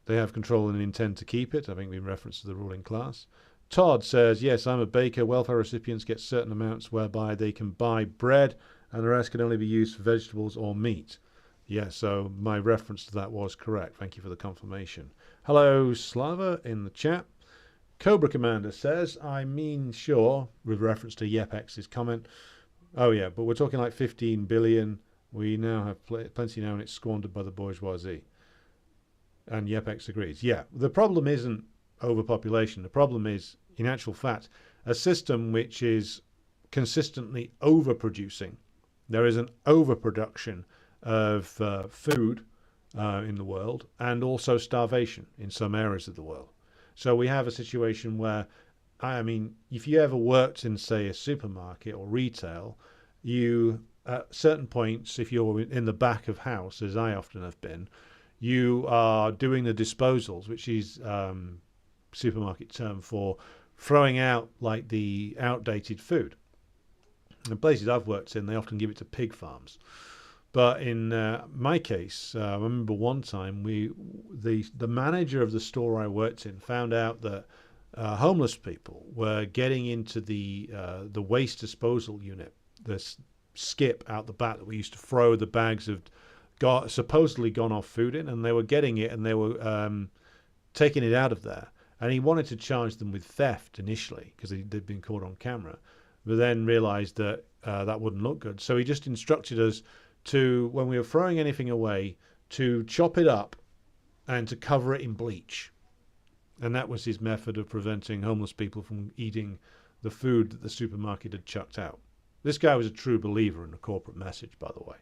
They have control and intend to keep it. I think we reference to the ruling class. Todd says, yes, I'm a baker. Welfare recipients get certain amounts whereby they can buy bread and the rest can only be used for vegetables or meat. Yeah, so my reference to that was correct. Thank you for the confirmation. Hello, Slava, in the chat. Cobra Commander says, I mean, sure, with reference to YepX's comment. Oh, yeah, but we're talking like 15 billion. We now have plenty now, and it's squandered by the bourgeoisie. And YepX agrees. Yeah, the problem isn't overpopulation. The problem is, in actual fact, a system which is consistently overproducing. There is an overproduction of food in the world, and also starvation in some areas of the world. So we have a situation where, I mean, if you ever worked in, say, a supermarket or retail, you, at certain points, if you're in the back of house, as I often have been, you are doing the disposals, which is supermarket term for throwing out like the outdated food. The places I've worked in, they often give it to pig farms. But in my case, I remember one time the manager of the store I worked in found out that homeless people were getting into the waste disposal unit, this skip out the back that we used to throw the bags of supposedly gone off food in, and they were getting it and they were taking it out of there. And he wanted to charge them with theft initially because they'd been caught on camera, but then realized that that wouldn't look good. So he just instructed us to, when we were throwing anything away, to chop it up and to cover it in bleach. And that was his method of preventing homeless people from eating the food that the supermarket had chucked out. This guy was a true believer in the corporate message, by the way.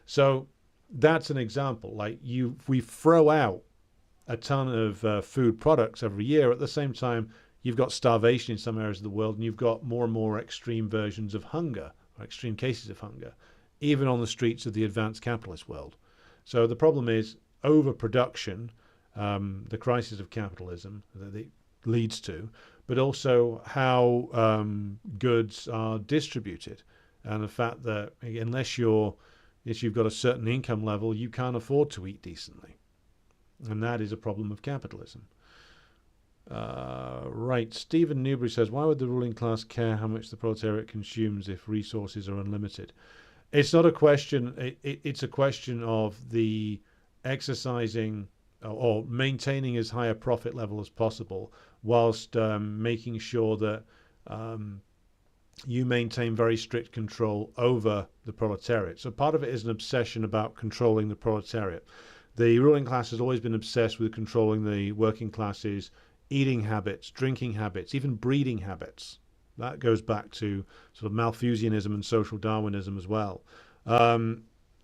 So that's an example. Like we throw out a ton of food products every year. At the same time, you've got starvation in some areas of the world, and you've got more and more extreme versions of hunger, or extreme cases of hunger, even on the streets of the advanced capitalist world. So the problem is overproduction, the crisis of capitalism that it leads to, but also how goods are distributed, and the fact that unless you've got a certain income level, you can't afford to eat decently, and that is a problem of capitalism. Right, Stephen Newbury says, why would the ruling class care how much the proletariat consumes if resources are unlimited? It's not a question, it's a question of the exercising or maintaining as high a profit level as possible, whilst making sure that you maintain very strict control over the proletariat. So part of it is an obsession about controlling the proletariat. The ruling class has always been obsessed with controlling the working classes' eating habits, drinking habits, even breeding habits. That goes back to sort of Malthusianism and social Darwinism as well.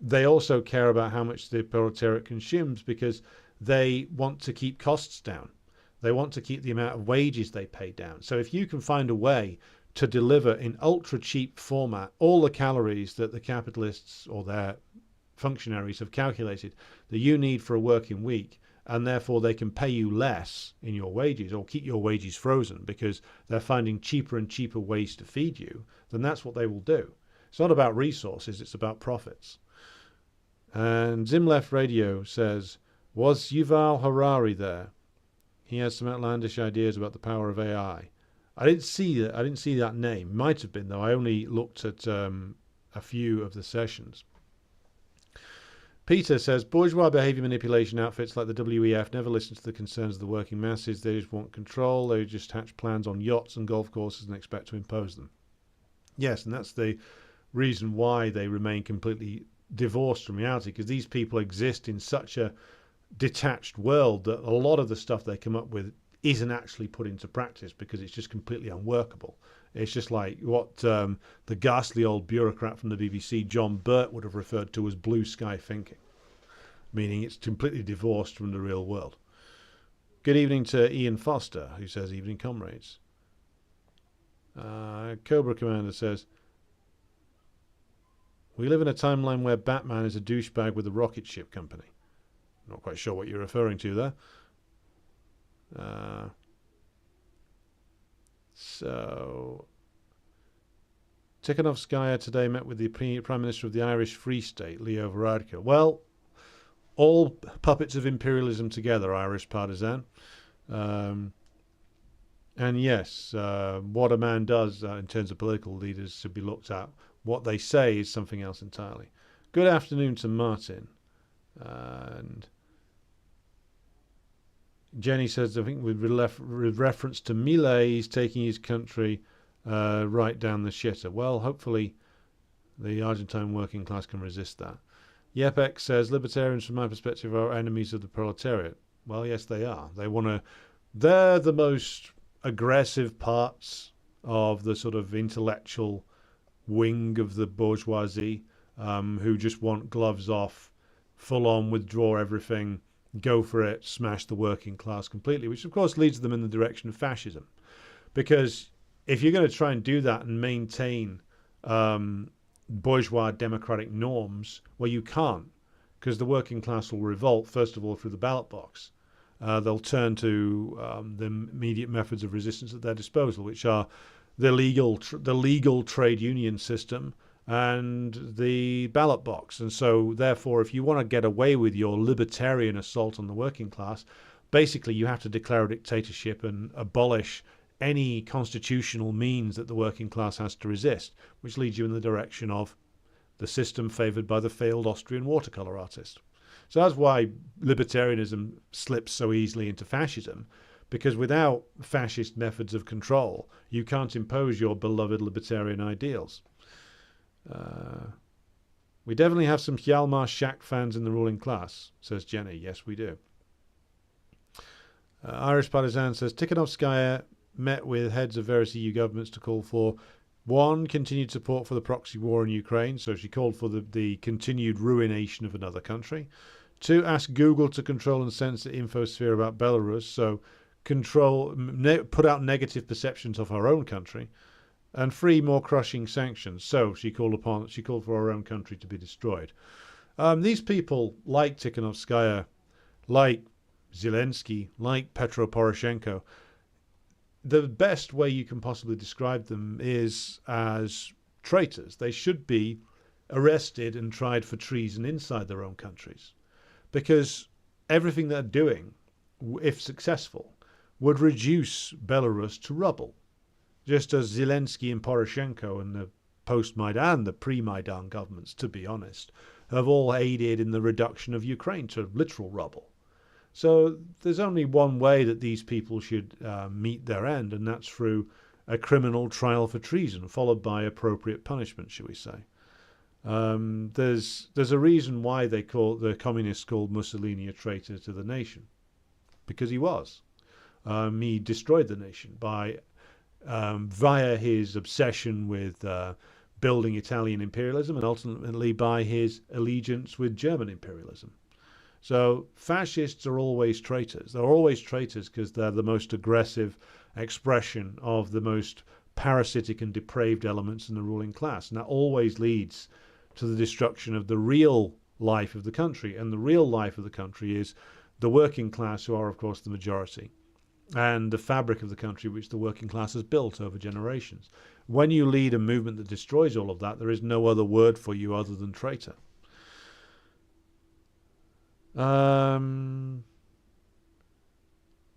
They also care about how much the proletariat consumes because they want to keep costs down. They want to keep the amount of wages they pay down. So if you can find a way to deliver in ultra cheap format all the calories that the capitalists or their functionaries have calculated that you need for a working week, and therefore they can pay you less in your wages or keep your wages frozen because they're finding cheaper and cheaper ways to feed you, then that's what they will do. It's not about resources, it's about profits. And Zim Left Radio says, was Yuval Harari there? He has some outlandish ideas about the power of AI. I didn't see that name. Might have been, though. I only looked at a few of the sessions. Peter says, bourgeois behaviour manipulation outfits like the WEF never listen to the concerns of the working masses. They just want control. They just hatch plans on yachts and golf courses and expect to impose them. Yes, and that's the reason why they remain completely divorced from reality, because these people exist in such a detached world that a lot of the stuff they come up with isn't actually put into practice because it's just completely unworkable. It's just like what the ghastly old bureaucrat from the BBC, John Burt, would have referred to as blue sky thinking, meaning it's completely divorced from the real world. Good evening to Ian Foster, who says, evening comrades. Cobra Commander says, we live in a timeline where Batman is a douchebag with a rocket ship company. Not quite sure what you're referring to there. So, Tikhanovskaya today met with the Prime Minister of the Irish Free State, Leo Varadkar. Well, all puppets of imperialism together, Irish partisan. And yes, what a man does in terms of political leaders should be looked at. What they say is something else entirely. Good afternoon to Martin. And Jenny says, I think with reference to Millet, he's taking his country right down the shitter. Well, hopefully the Argentine working class can resist that. Yepek says, libertarians from my perspective are enemies of the proletariat. Well, yes, they are. They're the most aggressive parts of the sort of intellectual wing of the bourgeoisie, who just want gloves off, full on withdraw everything, go for it, smash the working class completely, which of course leads them in the direction of fascism. Because if you're going to try and do that and maintain bourgeois democratic norms, well, you can't, because the working class will revolt, first of all, through the ballot box. They'll turn to the immediate methods of resistance at their disposal, which are the legal trade union system and the ballot box. And so, therefore, if you want to get away with your libertarian assault on the working class, basically you have to declare a dictatorship and abolish any constitutional means that the working class has to resist, which leads you in the direction of the system favoured by the failed Austrian watercolour artist. So that's why libertarianism slips so easily into fascism, because without fascist methods of control, you can't impose your beloved libertarian ideals. We definitely have some Hjalmar Schacht fans in the ruling class, says Jenny. Yes, we do. Irish Partisan says, Tikhanovskaya met with heads of various EU governments to call for, one, continued support for the proxy war in Ukraine, so she called for the continued ruination of another country. Two, asked Google to control and censor infosphere about Belarus, so put out negative perceptions of her own country, and 3, more crushing sanctions. So she called for her own country to be destroyed. These people, like Tikhanovskaya, like Zelensky, like Petro Poroshenko, the best way you can possibly describe them is as traitors. They should be arrested and tried for treason inside their own countries, because everything they're doing, if successful, would reduce Belarus to rubble, just as Zelensky and Poroshenko and the post-Maidan, the pre-Maidan governments, to be honest, have all aided in the reduction of Ukraine to literal rubble. So there's only one way that these people should meet their end, and that's through a criminal trial for treason, followed by appropriate punishment, shall we say. There's a reason why the communists called Mussolini a traitor to the nation, because he was. He destroyed the nation by via his obsession with building Italian imperialism, and ultimately by his allegiance with German imperialism. So fascists are always traitors. They're always traitors because they're the most aggressive expression of the most parasitic and depraved elements in the ruling class. And that always leads to the destruction of the real life of the country. And the real life of the country is the working class, who are, of course, the majority, and the fabric of the country which the working class has built over generations. When you lead a movement that destroys all of that, there is no other word for you other than traitor.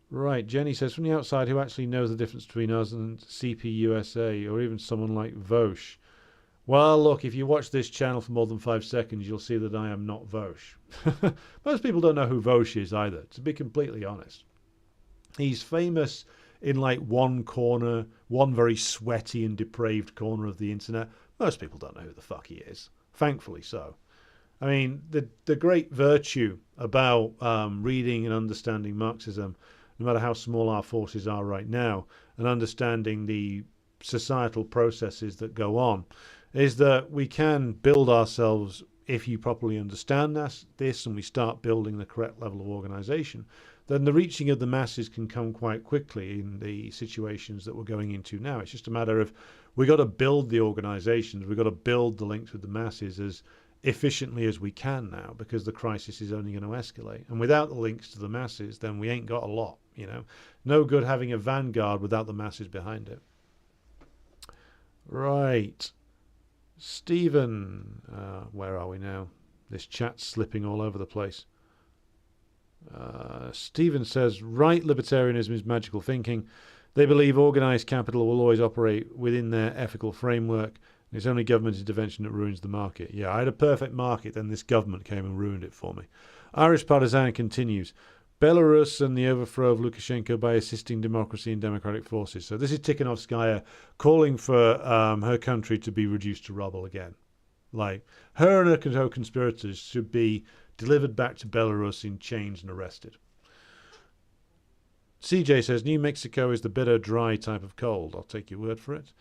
Right, Jenny says, from the outside, who actually knows the difference between us and CPUSA, or even someone like Vosh? Well, look, if you watch this channel for more than 5 seconds, you'll see that I am not Vosh. Most people don't know who Vosh is either, to be completely honest. He's famous in like one corner, one very sweaty and depraved corner of the internet. Most people don't know who the fuck he is, thankfully so. I mean, the great virtue about reading and understanding Marxism, no matter how small our forces are right now, and understanding the societal processes that go on, is that we can build ourselves, if you properly understand this and we start building the correct level of organization, then the reaching of the masses can come quite quickly in the situations that we're going into now. It's just a matter of, we've got to build the organizations, we've got to build the links with the masses as efficiently as we can now, because the crisis is only going to escalate. And without the links to the masses, then we ain't got a lot, you know. No good having a vanguard without the masses behind it. Right. Stephen, where are we now? This chat's slipping all over the place. Stephen says, right libertarianism is magical thinking. They believe organised capital will always operate within their ethical framework. It's only government intervention that ruins the market. Yeah, I had a perfect market, then this government came and ruined it for me. Irish Partisan continues. Belarus and the overthrow of Lukashenko by assisting democracy and democratic forces. So this is Tikhanovskaya calling for her country to be reduced to rubble again. Like, her and her co-conspirators should be delivered back to Belarus in chains and arrested. CJ says, New Mexico is the bitter, dry type of cold. I'll take your word for it.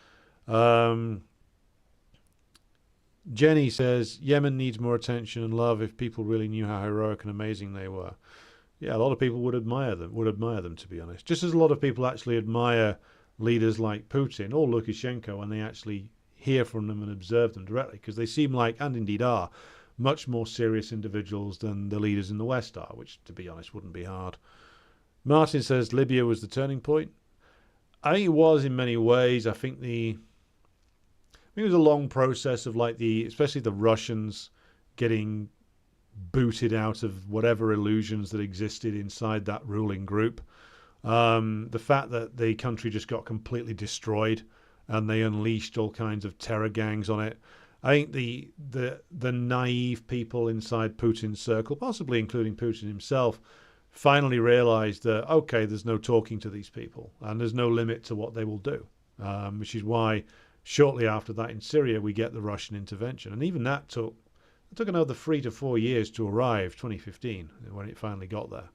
Jenny says, Yemen needs more attention and love if people really knew how heroic and amazing they were. Yeah, a lot of people would admire them, to be honest. Just as a lot of people actually admire leaders like Putin or Lukashenko when they actually hear from them and observe them directly, because they seem like, and indeed are, much more serious individuals than the leaders in the West are, which, to be honest, wouldn't be hard. Martin says Libya was the turning point. I think it was in many ways. I think it was a long process of especially the Russians getting booted out of whatever illusions that existed inside that ruling group. The fact that the country just got completely destroyed and they unleashed all kinds of terror gangs on it. I think the naive people inside Putin's circle, possibly including Putin himself, finally realized that, okay, there's no talking to these people and there's no limit to what they will do, which is why shortly after that in Syria we get the Russian intervention. And even that took another 3 to 4 years to arrive, 2015, when it finally got there.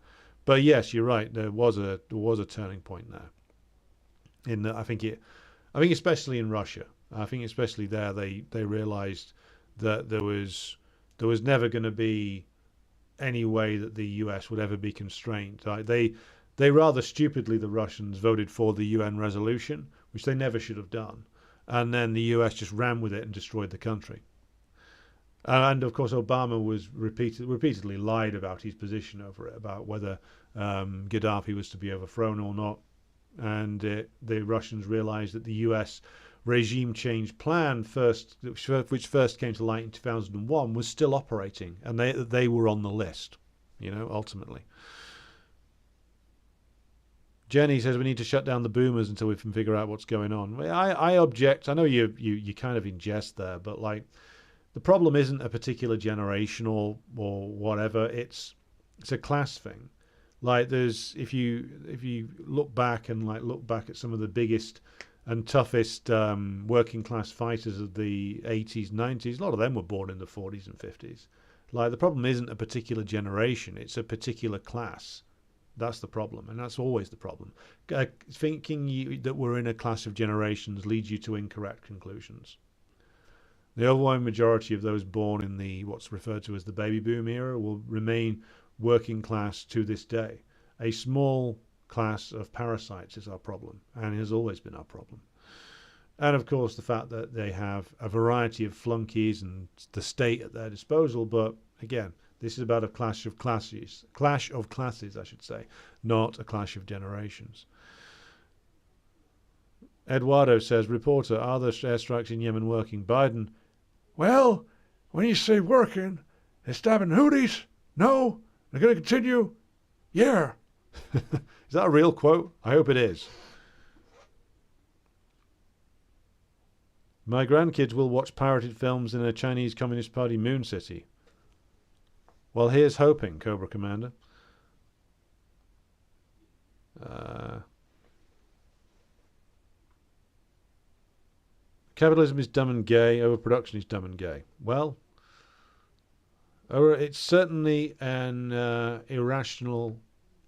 But yes, you're right, there was a turning point there. I think especially in Russia, I think especially there they realized that there was never going to be any way that the US would ever be constrained. They They rather stupidly, the Russians, voted for the UN resolution, which they never should have done. And then the US just ran with it and destroyed the country. And of course, Obama was repeatedly lied about his position over it, about whether Gaddafi was to be overthrown or not. And the Russians realized that the US regime change plan, which first came to light in 2001, was still operating, and they were on the list, ultimately. Jenny says we need to shut down the boomers until we can figure out what's going on. I object. I know you kind of ingest there, but like, the problem isn't a particular generation or whatever. It's a class thing. Like, there's if you look back at some of the biggest and toughest working class fighters of the 80s, 90s, a lot of them were born in the 40s and 50s. Like, the problem isn't a particular generation, it's a particular class. That's the problem, and that's always the problem. Thinking that we're in a class of generations leads you to incorrect conclusions. The overwhelming majority of those born in the what's referred to as the baby boom era will remain working class to this day. A small class of parasites is our problem, and has always been our problem. And of course, the fact that they have a variety of flunkies and the state at their disposal. But again, this is about a clash of classes, I should say, not a clash of generations. Eduardo says, reporter, are the airstrikes in Yemen working? Biden, well, when you say working, they're stabbing Houthis? No? They're going to continue? Yeah. Is that a real quote? I hope it is. My grandkids will watch pirated films in a Chinese Communist Party moon city. Well, here's hoping, Cobra Commander. Capitalism is dumb and gay. Overproduction is dumb and gay. Well, it's certainly an irrational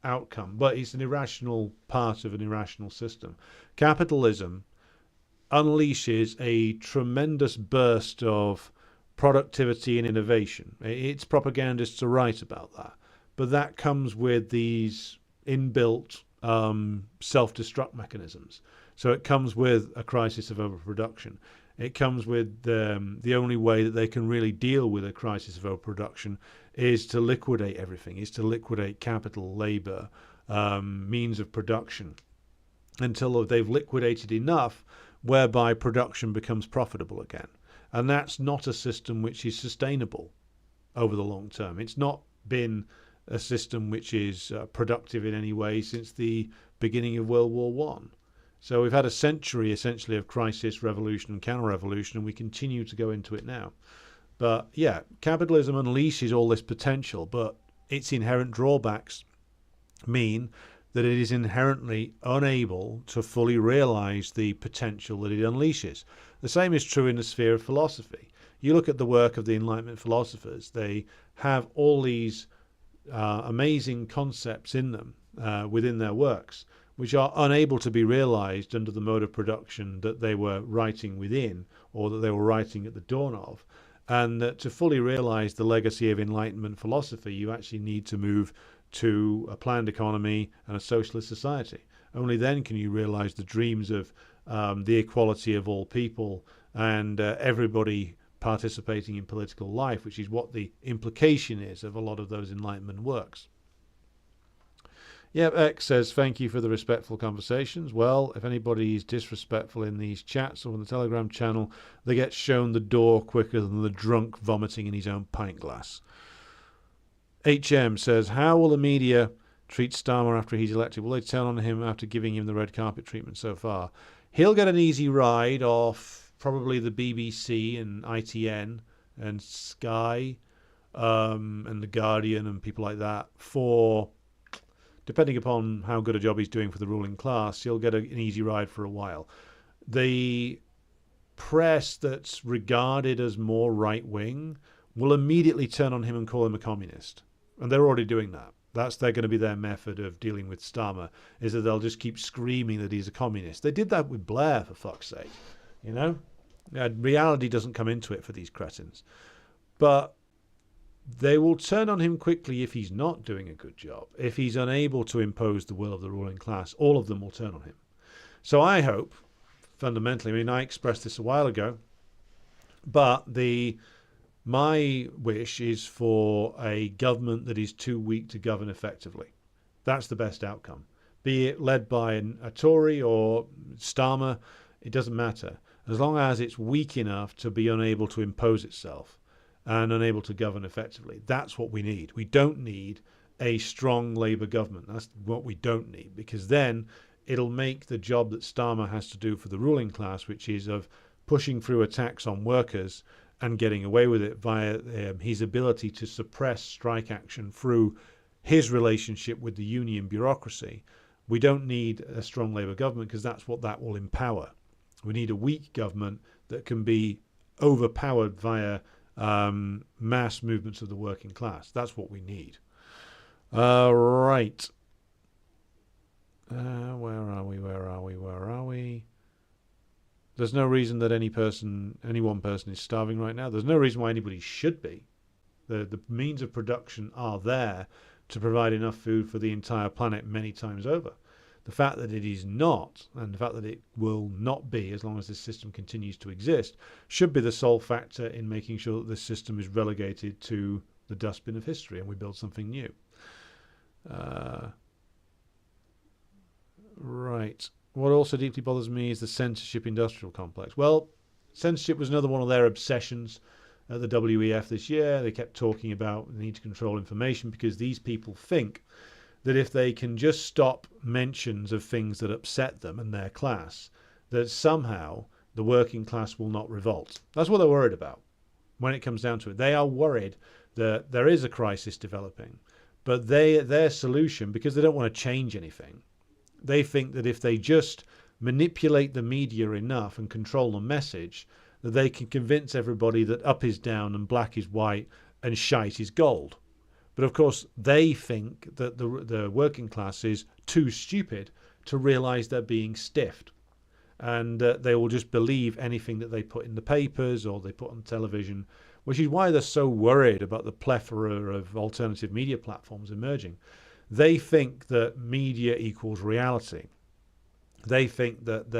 outcome, but it's an irrational part of an irrational system. Capitalism unleashes a tremendous burst of productivity and innovation. Its propagandists are right about that. But that comes with these inbuilt self-destruct mechanisms. So it comes with a crisis of overproduction. It comes with the only way that they can really deal with a crisis of overproduction is to liquidate everything, is to liquidate capital, labor, means of production, until they've liquidated enough whereby production becomes profitable again. And that's not a system which is sustainable over the long term. It's not been a system which is productive in any way since the beginning of World War One. So we've had a century, essentially, of crisis, revolution, and counter-revolution, and we continue to go into it now. But, yeah, capitalism unleashes all this potential, but its inherent drawbacks mean that it is inherently unable to fully realize the potential that it unleashes. The same is true in the sphere of philosophy. You look at the work of the Enlightenment philosophers, they have all these amazing concepts in them within their works, which are unable to be realized under the mode of production that they were writing within, or that they were writing at the dawn of. And that to fully realize the legacy of Enlightenment philosophy, you actually need to move to a planned economy and a socialist society. Only then can you realize the dreams of the equality of all people and everybody participating in political life, which is what the implication is of a lot of those Enlightenment works. Yep, X says, thank you for the respectful conversations. Well, if anybody is disrespectful in these chats or on the Telegram channel, they get shown the door quicker than the drunk vomiting in his own pint glass. HM says, how will the media treat Starmer after he's elected? Will they turn on him after giving him the red carpet treatment so far? He'll get an easy ride off probably the BBC and ITN and Sky and The Guardian and people like that for, depending upon how good a job he's doing for the ruling class, he'll get an easy ride for a while. The press that's regarded as more right-wing will immediately turn on him and call him a communist. And they're already doing that. They're going to be their method of dealing with Starmer, is that they'll just keep screaming that he's a communist. They did that with Blair, for fuck's sake. You know? Reality doesn't come into it for these cretins. But they will turn on him quickly if he's not doing a good job. If he's unable to impose the will of the ruling class, all of them will turn on him. So I hope, fundamentally, I mean, I expressed this a while ago, but my wish is for a government that is too weak to govern effectively. That's the best outcome. Be it led by a Tory or Starmer, it doesn't matter. As long as it's weak enough to be unable to impose itself and unable to govern effectively. That's what we need. We don't need a strong Labour government. That's what we don't need, because then it'll make the job that Starmer has to do for the ruling class, which is of pushing through attacks on workers and getting away with it via his ability to suppress strike action through his relationship with the union bureaucracy. We don't need a strong Labour government, because that's what that will empower. We need a weak government that can be overpowered via mass movements of the working class. That's what we need. Right. Where are we? There's no reason that any one person is starving right now. There's no reason why anybody should be. The means of production are there to provide enough food for the entire planet many times over. The fact that it is not, and the fact that it will not be as long as this system continues to exist, should be the sole factor in making sure that this system is relegated to the dustbin of history and we build something new. Right. What also deeply bothers me is the censorship industrial complex. Well, censorship was another one of their obsessions at the WEF this year. They kept talking about the need to control information because these people think that if they can just stop mentions of things that upset them and their class, that somehow the working class will not revolt. That's what they're worried about when it comes down to it. They are worried that there is a crisis developing, but their solution, because they don't want to change anything, they think that if they just manipulate the media enough and control the message, that they can convince everybody that up is down and black is white and shite is gold. But of course, they think that the working class is too stupid to realise they're being stiffed. And they will just believe anything that they put in the papers or they put on television, which is why they're so worried about the plethora of alternative media platforms emerging. They think that media equals reality. They think that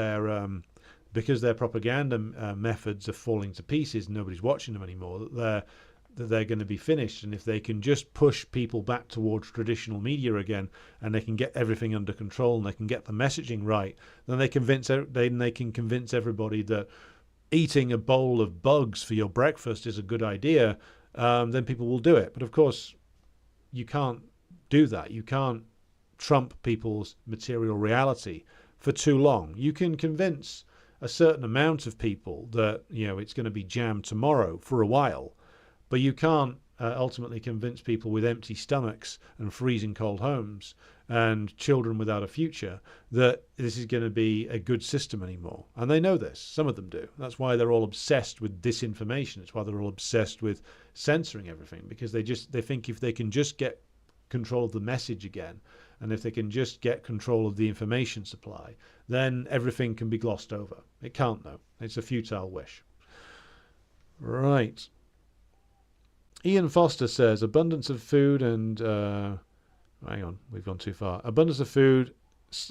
because their propaganda methods are falling to pieces and nobody's watching them anymore, that they're going to be finished. And if they can just push people back towards traditional media again, and they can get everything under control and they can get the messaging right, then they can convince everybody that eating a bowl of bugs for your breakfast is a good idea. Then people will do it. But of course, you can't do that. You can't trump people's material reality for too long. You can convince a certain amount of people that it's going to be jam tomorrow for a while. But you can't ultimately convince people with empty stomachs and freezing cold homes and children without a future that this is going to be a good system anymore. And they know this. Some of them do. That's why they're all obsessed with disinformation. It's why they're all obsessed with censoring everything, because they think if they can just get control of the message again, and if they can just get control of the information supply, then everything can be glossed over. It can't, though. It's a futile wish. Right. Ian Foster says, abundance of food and... hang on, we've gone too far. Abundance of food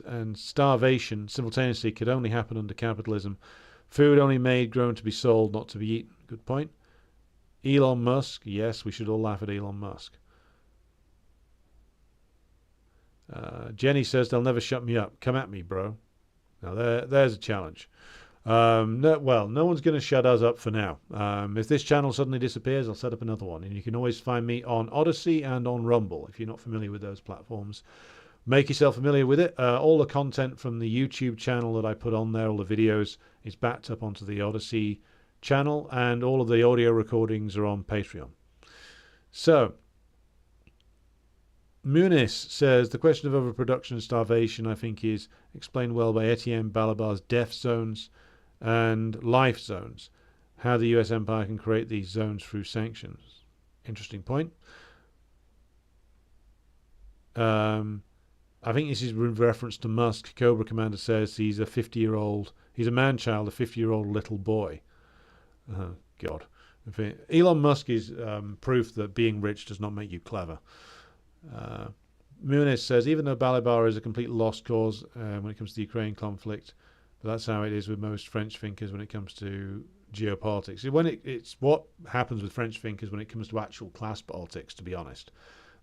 and starvation simultaneously could only happen under capitalism. Food only made, grown to be sold, not to be eaten. Good point. Elon Musk. Yes, we should all laugh at Elon Musk. Jenny says, they'll never shut me up. Come at me, bro. Now, there's a challenge. No one's going to shut us up for now. If this channel suddenly disappears, I'll set up another one. And you can always find me on Odyssey and on Rumble if you're not familiar with those platforms. Make yourself familiar with it. All the content from the YouTube channel that I put on there, all the videos, is backed up onto the Odyssey channel, and all of the audio recordings are on Patreon. So, Muniz says, the question of overproduction and starvation, I think, is explained well by Etienne Balibar's death zones and life zones. How the US empire can create these zones through sanctions. Interesting point. I think this is in reference to Musk. Cobra Commander says he's a 50-year-old, he's a man-child, a 50-year-old little boy. God. Elon Musk is proof that being rich does not make you clever. Muniz says, even though Balibar is a complete lost cause when it comes to the Ukraine conflict, but that's how it is with most French thinkers when it comes to geopolitics. It's what happens with French thinkers when it comes to actual class politics, to be honest.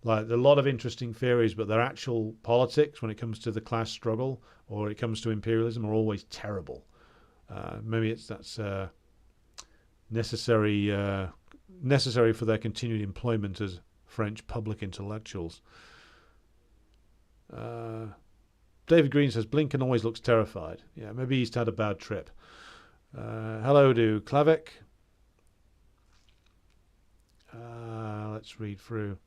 Like, there are a lot of interesting theories, but their actual politics when it comes to the class struggle or it comes to imperialism are always terrible. Maybe that's necessary for their continued employment as French public intellectuals. David Green says, Blinken always looks terrified. Yeah, maybe he's had a bad trip. Hello to Klavik. Let's read through.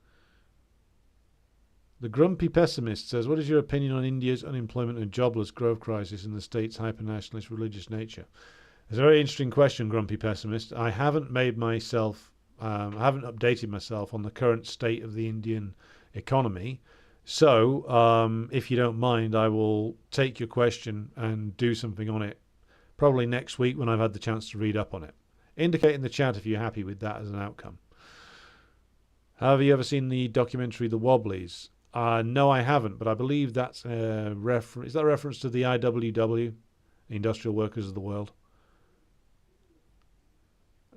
The Grumpy Pessimist says, what is your opinion on India's unemployment and jobless growth crisis in the state's hyper-nationalist religious nature? It's a very interesting question, Grumpy Pessimist. I haven't updated myself on the current state of the Indian economy. So, if you don't mind, I will take your question and do something on it probably next week when I've had the chance to read up on it. Indicate in the chat if you're happy with that as an outcome. Have you ever seen the documentary The Wobblies? No, I haven't, but I believe that's a reference. Is that a reference to the IWW, the Industrial Workers of the World?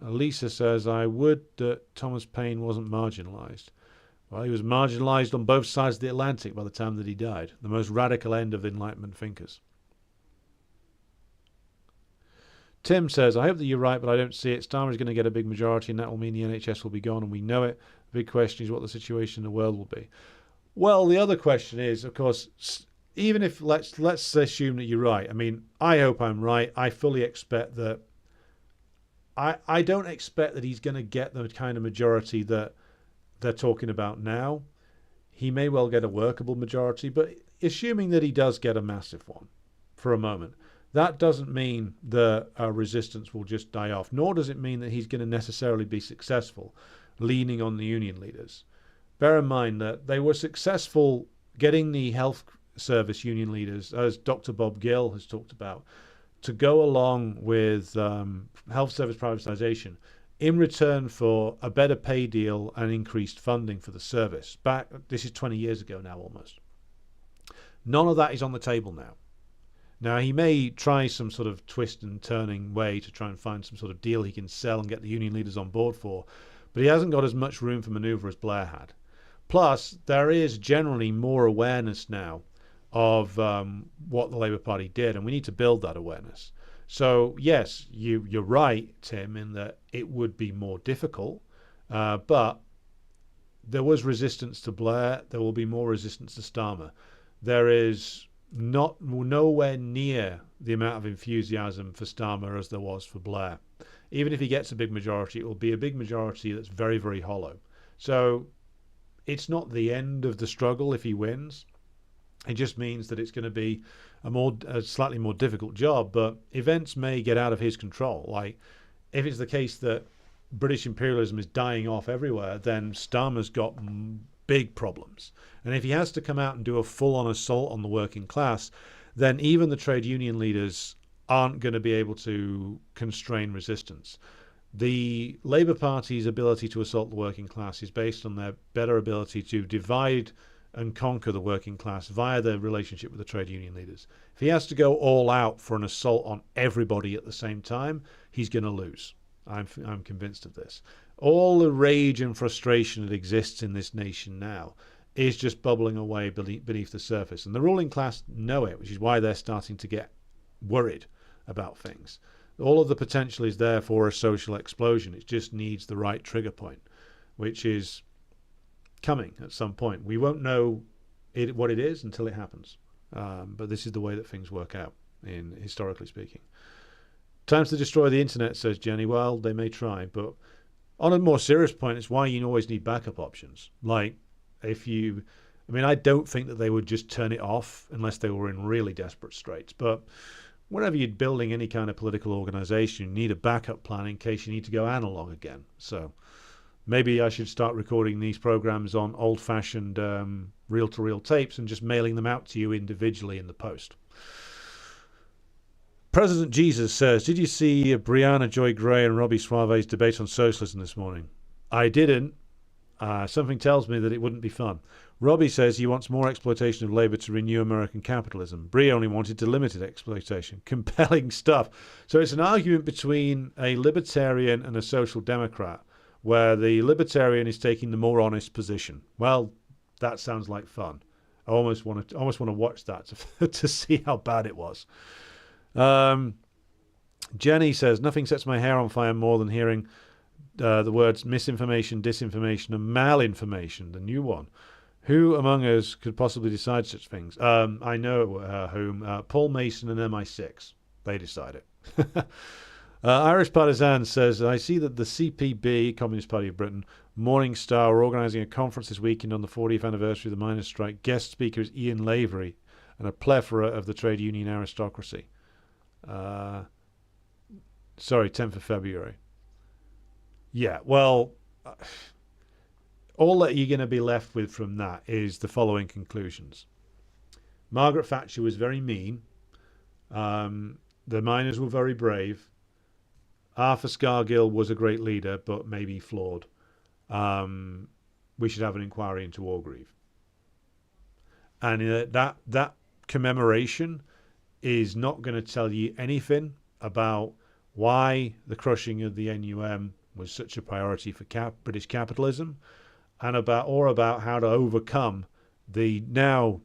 Lisa says, I would that Thomas Paine wasn't marginalised. Well, he was marginalised on both sides of the Atlantic by the time that he died. The most radical end of the Enlightenment thinkers. Tim says, I hope that you're right, but I don't see it. Starmer is going to get a big majority, and that will mean the NHS will be gone, and we know it. The big question is what the situation in the world will be. Well, the other question is, of course, even if let's assume that you're right. I mean, I hope I'm right. I fully expect that. I don't expect that he's going to get the kind of majority that they're talking about now. He may well get a workable majority, but assuming that he does get a massive one for a moment, that doesn't mean that resistance will just die off, nor does it mean that he's going to necessarily be successful leaning on the union leaders. Bear in mind that they were successful getting the health service union leaders, as Dr. Bob Gill has talked about, to go along with health service privatization in return for a better pay deal and increased funding for the service. This is 20 years ago now almost. None of that is on the table now. Now, he may try some sort of twist and turning way to try and find some sort of deal he can sell and get the union leaders on board for, but he hasn't got as much room for manoeuvre as Blair had. Plus, there is generally more awareness now of what the Labour Party did, and we need to build that awareness. So, yes, you're right, Tim, in that it would be more difficult, but there was resistance to Blair. There will be more resistance to Starmer. There is nowhere near the amount of enthusiasm for Starmer as there was for Blair. Even if he gets a big majority, it will be a big majority that's very, very hollow. So it's not the end of the struggle if he wins. It just means that it's going to be a slightly more difficult job, but events may get out of his control. Like, if it's the case that British imperialism is dying off everywhere, then Starmer's got big problems. And if he has to come out and do a full-on assault on the working class, then even the trade union leaders aren't going to be able to constrain resistance. The Labour Party's ability to assault the working class is based on their better ability to divide and conquer the working class via their relationship with the trade union leaders. If he has to go all out for an assault on everybody at the same time, he's going to lose. I'm convinced of this. All the rage and frustration that exists in this nation now is just bubbling away beneath the surface. And the ruling class know it, which is why they're starting to get worried about things. All of the potential is there for a social explosion. It just needs the right trigger point, which is coming at some point. We won't know what it is until it happens. But this is the way that things work out, historically speaking. Times to destroy the internet, says Jenny. Well, they may try, but on a more serious point, it's why you always need backup options. Like, I don't think that they would just turn it off unless they were in really desperate straits. But whenever you're building any kind of political organization, you need a backup plan in case you need to go analog again. So maybe I should start recording these programs on old-fashioned reel-to-reel tapes and just mailing them out to you individually in the post. President Jesus says, did you see Brianna Joy Gray and Robbie Suave's debate on socialism this morning? I didn't. Something tells me that it wouldn't be fun. Robbie says he wants more exploitation of labour to renew American capitalism. Brie only wanted to limit exploitation. Compelling stuff. So it's an argument between a libertarian and a social democrat, where the libertarian is taking the more honest position. Well, that sounds like fun. I almost want to watch that to see how bad it was. Jenny says, nothing sets my hair on fire more than hearing the words misinformation, disinformation, and malinformation, the new one. Who among us could possibly decide such things? I know whom. Paul Mason and MI6. They decide it. Irish Partisan says, I see that the CPB, Communist Party of Britain, Morning Star are organising a conference this weekend on the 40th anniversary of the miners' strike. Guest speaker is Ian Lavery and a plethora of the trade union aristocracy. Sorry, 10th of February. Yeah, well, all that you're going to be left with from that is the following conclusions. Margaret Thatcher was very mean. The miners were very brave. Arthur Scargill was a great leader, but maybe flawed. We should have an inquiry into Orgreave. And that commemoration is not going to tell you anything about why the crushing of the NUM was such a priority for British capitalism, and about how to overcome the now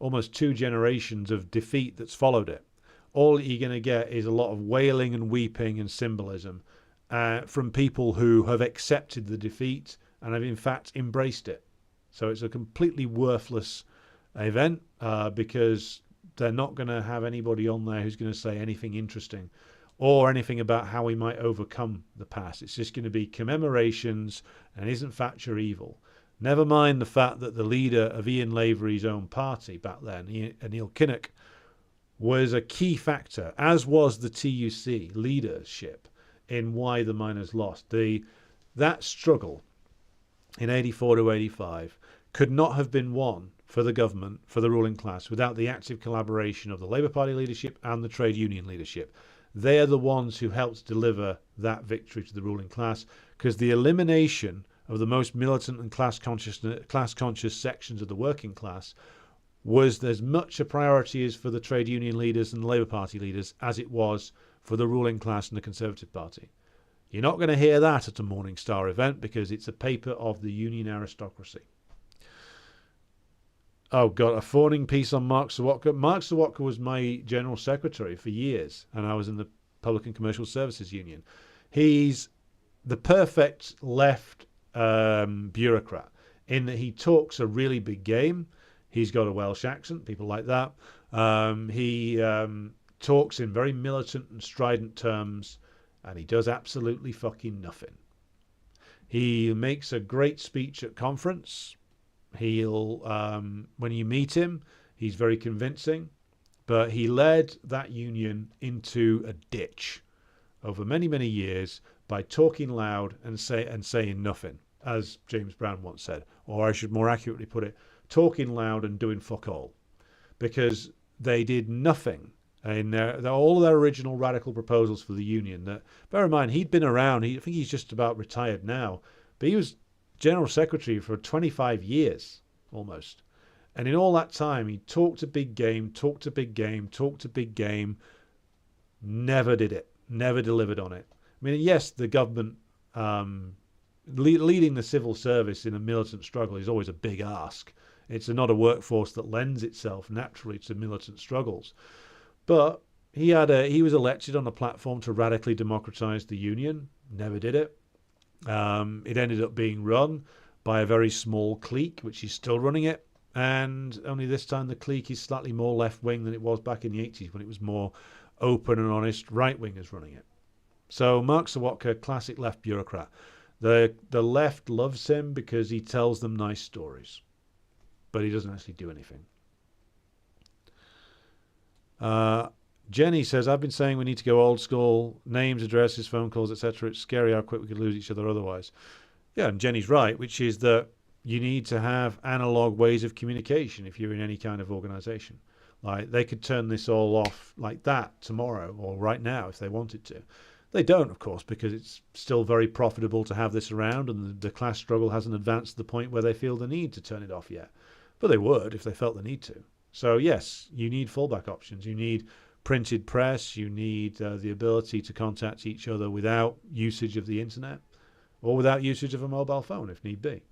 almost 2 generations of defeat that's followed it. All you're going to get is a lot of wailing and weeping and symbolism from people who have accepted the defeat and have in fact embraced it. So it's a completely worthless event because they're not going to have anybody on there who's going to say anything interesting or anything about how we might overcome the past. It's just going to be commemorations, and isn't Thatcher evil? Never mind the fact that the leader of Ian Lavery's own party back then, Neil Kinnock, was a key factor, as was the TUC leadership, in why the miners lost. That struggle in 84 to 85 could not have been won for the government, for the ruling class, without the active collaboration of the Labour Party leadership and the trade union leadership. They are the ones who helped deliver that victory to the ruling class, because the elimination of the most militant and class-conscious sections of the working class was as much a priority as for the trade union leaders and the Labour Party leaders as it was for the ruling class and the Conservative Party. You're not going to hear that at a Morning Star event because it's a paper of the union aristocracy. Oh, God, a fawning piece on Mark Sawatka. Mark Sawatka was my general secretary for years, and I was in the Public and Commercial Services Union. He's the perfect left bureaucrat in that he talks a really big game. He's got a Welsh accent, people like that. He talks in very militant and strident terms, and he does absolutely fucking nothing. He makes a great speech at conference. He'll, when you meet him, he's very convincing, but he led that union into a ditch over many, many years by talking loud and saying nothing, as James Brown once said, or I should more accurately put it, talking loud and doing fuck all, because they did nothing in all of their original radical proposals for the union. That, bear in mind, he'd been around. I think he's just about retired now, but he was General Secretary for 25 years almost. And in all that time, he talked a big game, never did it, never delivered on it. I mean, yes, the government leading the civil service in a militant struggle is always a big ask. It's not a workforce that lends itself naturally to militant struggles. But he was elected on a platform to radically democratize the union, never did it. It ended up being run by a very small clique, which is still running it. And only this time the clique is slightly more left-wing than it was back in the 80s when it was more open and honest right-wingers running it. So Mark Sawatka, classic left bureaucrat. The left loves him because he tells them nice stories, but he doesn't actually do anything. Jenny says, I've been saying we need to go old school, names, addresses, phone calls, etc. It's scary how quick we could lose each other otherwise. Yeah, and Jenny's right, which is that you need to have analog ways of communication if you're in any kind of organization. Like, they could turn this all off like that tomorrow or right now if they wanted to. They don't, of course, because it's still very profitable to have this around, and the class struggle hasn't advanced to the point where they feel the need to turn it off yet. But they would if they felt the need to. So yes, you need fallback options. You need printed press. You need the ability to contact each other without usage of the internet or without usage of a mobile phone if need be,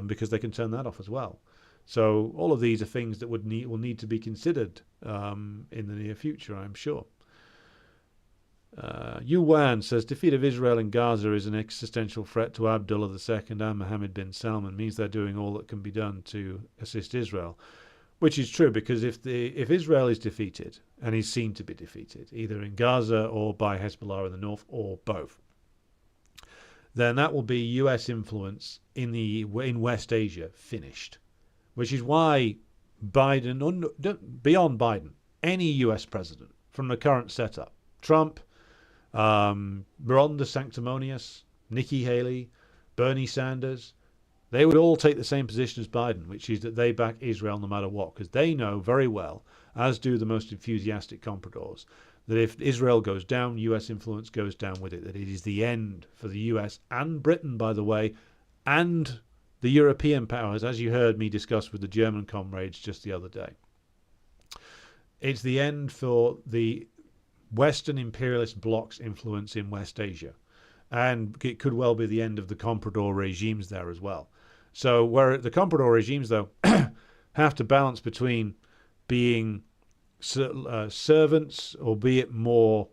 because they can turn that off as well. So all of these are things that will need to be considered in the near future, I'm sure. Yu Wan says defeat of Israel in Gaza is an existential threat to Abdullah II and Mohammed bin Salman. Means they're doing all that can be done to assist Israel, which is true, because if Israel is defeated and is seen to be defeated, either in Gaza or by Hezbollah in the north or both, then that will be U.S. influence in West Asia finished, which is why beyond Biden, any U.S. president from the current setup, Trump, Ron DeSanctimonious, Nikki Haley, Bernie Sanders, they would all take the same position as Biden, which is that they back Israel no matter what, because they know very well, as do the most enthusiastic compradors, that if Israel goes down, U.S. influence goes down with it, that it is the end for the U.S. and Britain, by the way, and the European powers, as you heard me discuss with the German comrades just the other day. It's the end for the Western imperialist bloc's influence in West Asia. And it could well be the end of the comprador regimes there as well. So where the comprador regimes, though, have to balance between being servants, albeit more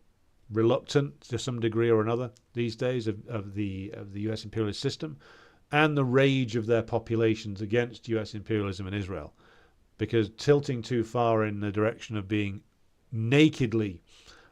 reluctant to some degree or another these days of the U.S. imperialist system, and the rage of their populations against U.S. imperialism in Israel. Because tilting too far in the direction of being nakedly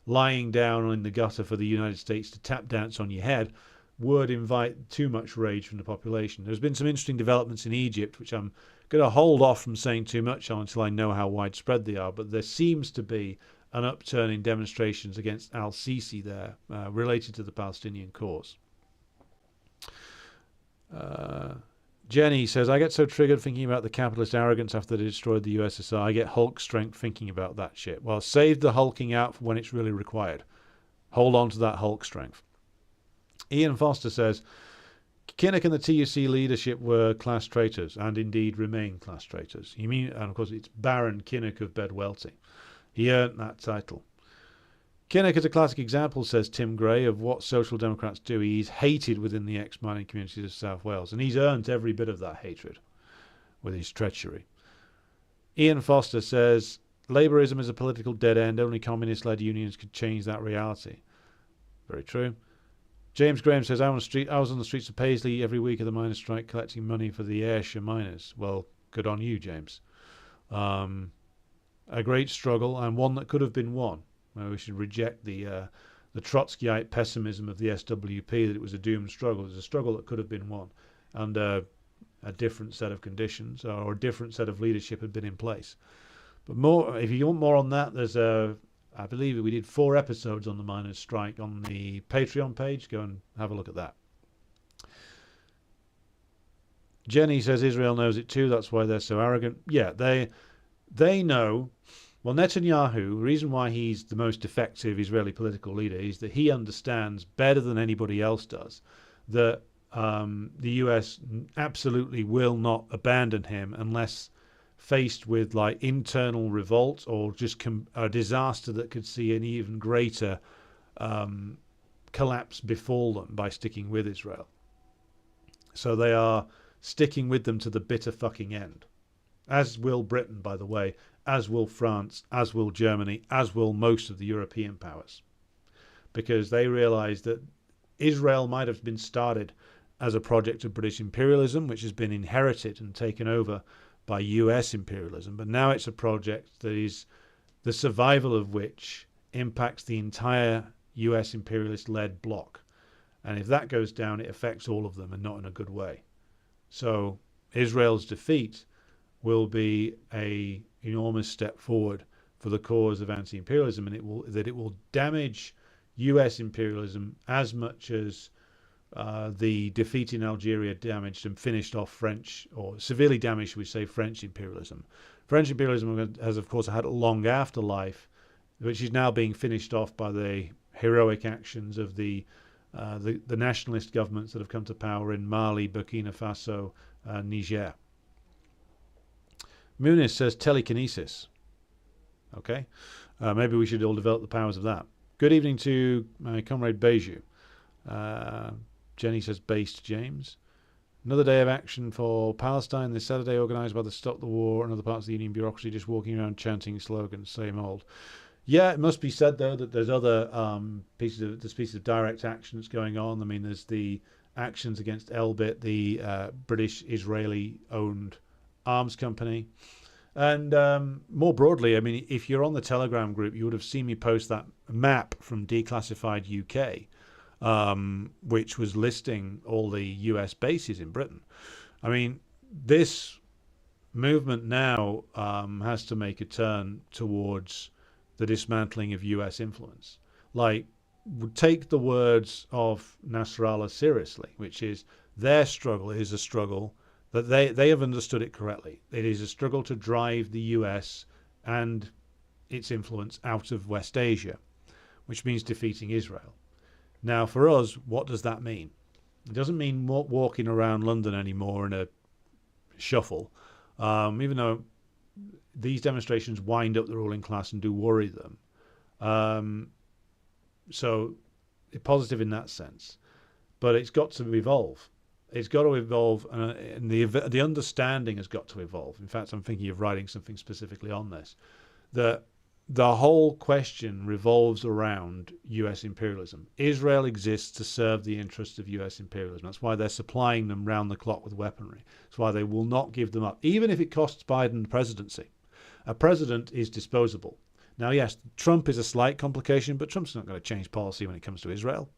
lying down in the gutter for the United States to tap dance on your head would invite too much rage from the population. There's been some interesting developments in Egypt, which I'm going to hold off from saying too much on until I know how widespread they are, but there seems to be an upturn in demonstrations against al-Sisi there, related to the Palestinian cause. Jenny says, I get so triggered thinking about the capitalist arrogance after they destroyed the USSR. I get Hulk strength thinking about that shit. Well, save the hulking out for when it's really required. Hold on to that Hulk strength. Ian Foster says, Kinnock and the TUC leadership were class traitors, and indeed remain class traitors. You mean, and of course it's Baron Kinnock of Bedwellty. He earned that title. Kinnock is a classic example, says Tim Gray, of what Social Democrats do. He's hated within the ex-mining communities of South Wales, and he's earned every bit of that hatred with his treachery. Ian Foster says, Labourism is a political dead end. Only communist-led unions could change that reality. Very true. James Graham says, I was on the streets of Paisley every week of the miners' strike collecting money for the Ayrshire miners. Well, good on you, James. A great struggle, and one that could have been won. We should reject the Trotskyite pessimism of the SWP that it was a doomed struggle. It was a struggle that could have been won under a different set of conditions, or a different set of leadership had been in place. But more, if you want more on that, there's I believe we did 4 episodes on the miners' strike on the Patreon page. Go and have a look at that. Jenny says Israel knows it too. That's why they're so arrogant. Yeah, they know. Well, Netanyahu, the reason why he's the most effective Israeli political leader is that he understands better than anybody else does that the US absolutely will not abandon him unless faced with like internal revolt or just a disaster that could see an even greater collapse befall them by sticking with Israel. So they are sticking with them to the bitter fucking end. As will Britain, by the way, as will France, as will Germany, as will most of the European powers. Because they realise that Israel might have been started as a project of British imperialism, which has been inherited and taken over by US imperialism, but now it's a project that is the survival of which impacts the entire US imperialist-led bloc. And if that goes down, it affects all of them, and not in a good way. So Israel's defeat will be a enormous step forward for the cause of anti-imperialism, and it will damage US imperialism as much as the defeat in Algeria damaged and finished off French, or severely damaged, we say, French imperialism, French imperialism has, of course, had a long afterlife, which is now being finished off by the heroic actions of the nationalist governments that have come to power in Mali, Burkina Faso, and Niger. Muniz says telekinesis. Okay, maybe we should all develop the powers of that. Good evening to my comrade Beju. Jenny says based James. Another day of action for Palestine this Saturday, organised by the Stop the War and other parts of the Union bureaucracy, just walking around chanting slogans, same old. Yeah, it must be said, though, that there's other pieces of direct action that's going on. I mean, there's the actions against Elbit, the British-Israeli-owned arms company. And more broadly, I mean, if you're on the Telegram group, you would have seen me post that map from Declassified UK, which was listing all the US bases in Britain. I mean, this movement now has to make a turn towards the dismantling of US influence. Like, take the words of Nasrallah seriously, which is their struggle is a struggle that they have understood it correctly. It is a struggle to drive the US and its influence out of West Asia, which means defeating Israel. Now, for us, what does that mean? It doesn't mean walking around London anymore in a shuffle, even though these demonstrations wind up the ruling class and do worry them. So, positive in that sense. But it's got to evolve. It's got to evolve, and the understanding has got to evolve. In fact, I'm thinking of writing something specifically on this. The whole question revolves around US imperialism. Israel exists to serve the interests of US imperialism. That's why they're supplying them round the clock with weaponry. That's why they will not give them up, even if it costs Biden the presidency. A president is disposable. Now, yes, Trump is a slight complication, but Trump's not going to change policy when it comes to Israel.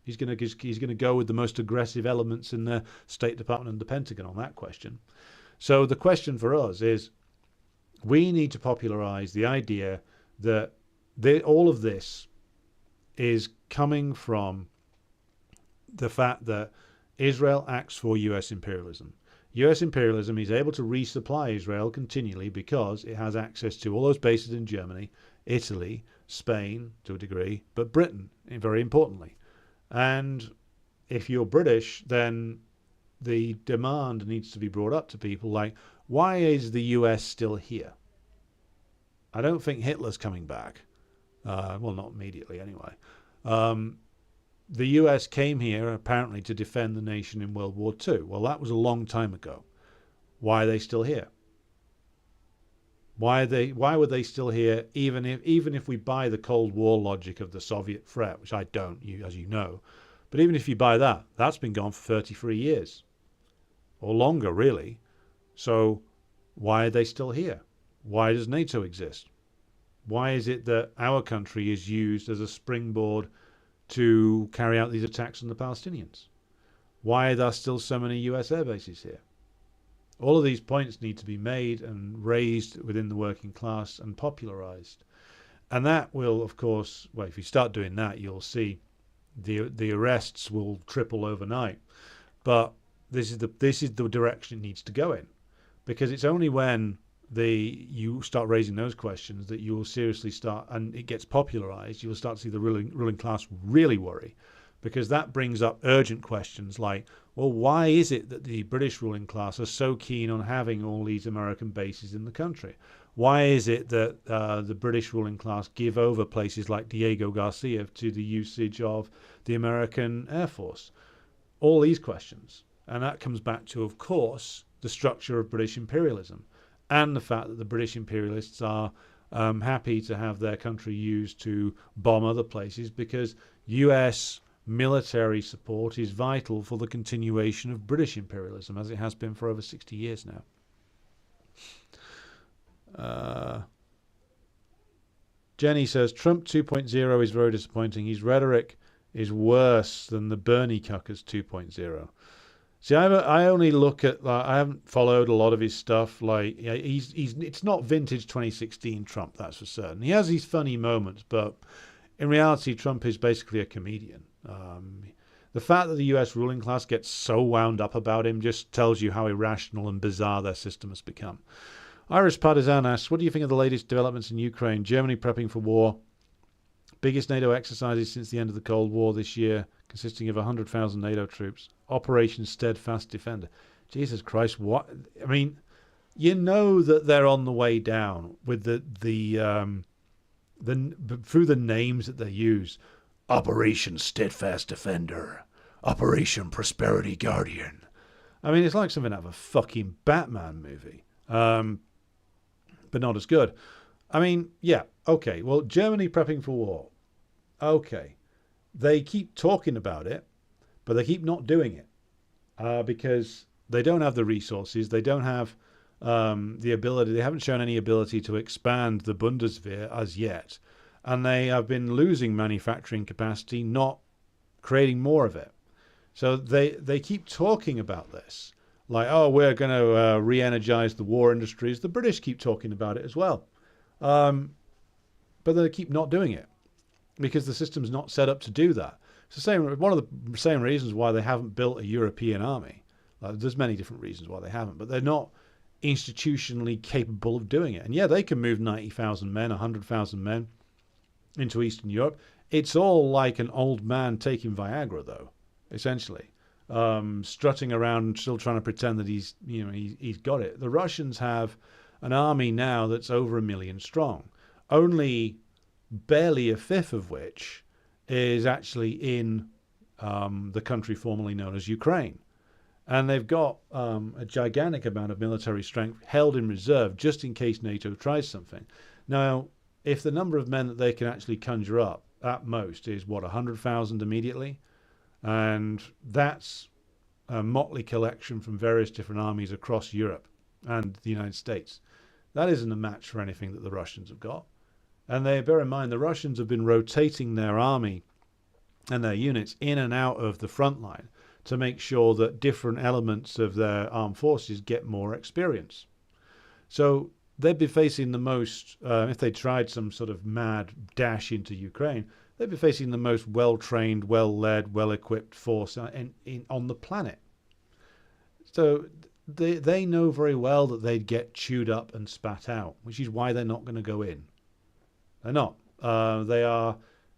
He's going to go with the most aggressive elements in the State Department and the Pentagon on that question. So the question for us is, we need to popularize the idea that all of this is coming from the fact that Israel acts for US imperialism. US imperialism is able to resupply Israel continually because it has access to all those bases in Germany, Italy, Spain to a degree, but Britain, very importantly. And if you're British, then the demand needs to be brought up to people like, why is the US still here? I don't think Hitler's coming back. Well, not immediately anyway. The US came here apparently to defend the nation in World War II. Well, that was a long time ago. Why are they still here? Why were they still here, even if we buy the Cold War logic of the Soviet threat, which I don't, as you know, but even if you buy that, that's been gone for 33 years or longer, really. So why are they still here? Why does NATO exist? Why is it that our country is used as a springboard to carry out these attacks on the Palestinians? Why are there still so many US air bases here? All of these points need to be made and raised within the working class and popularized. And that will, of course, well, if you start doing that, you'll see the arrests will triple overnight. But this is the direction it needs to go in. Because it's only when you start raising those questions that you will seriously start, and it gets popularized, you will start to see the ruling class really worry. Because that brings up urgent questions like, well, why is it that the British ruling class are so keen on having all these American bases in the country? Why is it that the British ruling class give over places like Diego Garcia to the usage of the American Air Force? All these questions. And that comes back to, of course, the structure of British imperialism and the fact that the British imperialists are happy to have their country used to bomb other places because US military support is vital for the continuation of British imperialism, as it has been for over 60 years now. Jenny says, Trump 2.0 is very disappointing. His rhetoric is worse than the Bernie cuckers 2.0. See, I only look at, I haven't followed a lot of his stuff. Like, it's not vintage 2016 Trump, that's for certain. He has these funny moments, but in reality, Trump is basically a comedian. The fact that the US ruling class gets so wound up about him just tells you how irrational and bizarre their system has become. Irish Partisan asks, what do you think of the latest developments in Ukraine? Germany prepping for war. Biggest NATO exercises since the end of the Cold War this year, consisting of 100,000 NATO troops. Operation Steadfast Defender. Jesus Christ, what? I mean, you know that they're on the way down with the through the names that they use. Operation Steadfast Defender. Operation Prosperity Guardian. I mean, it's like something out of a fucking Batman movie. But not as good. I mean, yeah, okay. Well, Germany prepping for war. Okay. They keep talking about it, but they keep not doing it. Because they don't have the resources. They don't have the ability. They haven't shown any ability to expand the Bundeswehr as yet. And they have been losing manufacturing capacity, not creating more of it. So they keep talking about this. Like, oh, we're going to re-energize the war industries. The British keep talking about it as well. But they keep not doing it because the system's not set up to do that. It's one of the same reasons why they haven't built a European army. There's many different reasons why they haven't, but they're not institutionally capable of doing it. And yeah, they can move 90,000 men, 100,000 men into Eastern Europe. It's all like an old man taking Viagra, though, essentially. Strutting around, still trying to pretend that he's got it. The Russians have an army now that's over 1 million strong. Only barely a fifth of which is actually in the country formerly known as Ukraine. And they've got a gigantic amount of military strength held in reserve just in case NATO tries something. Now, if the number of men that they can actually conjure up at most is, 100,000 immediately? And that's a motley collection from various different armies across Europe and the United States. That isn't a match for anything that the Russians have got. And bear in mind, the Russians have been rotating their army and their units in and out of the front line to make sure that different elements of their armed forces get more experience. So they'd be facing the most, if they tried some sort of mad dash into Ukraine, they'd be facing the most well-trained, well-led, well-equipped force on the planet. So they know very well that they'd get chewed up and spat out, which is why they're not going to go in. They're not. They are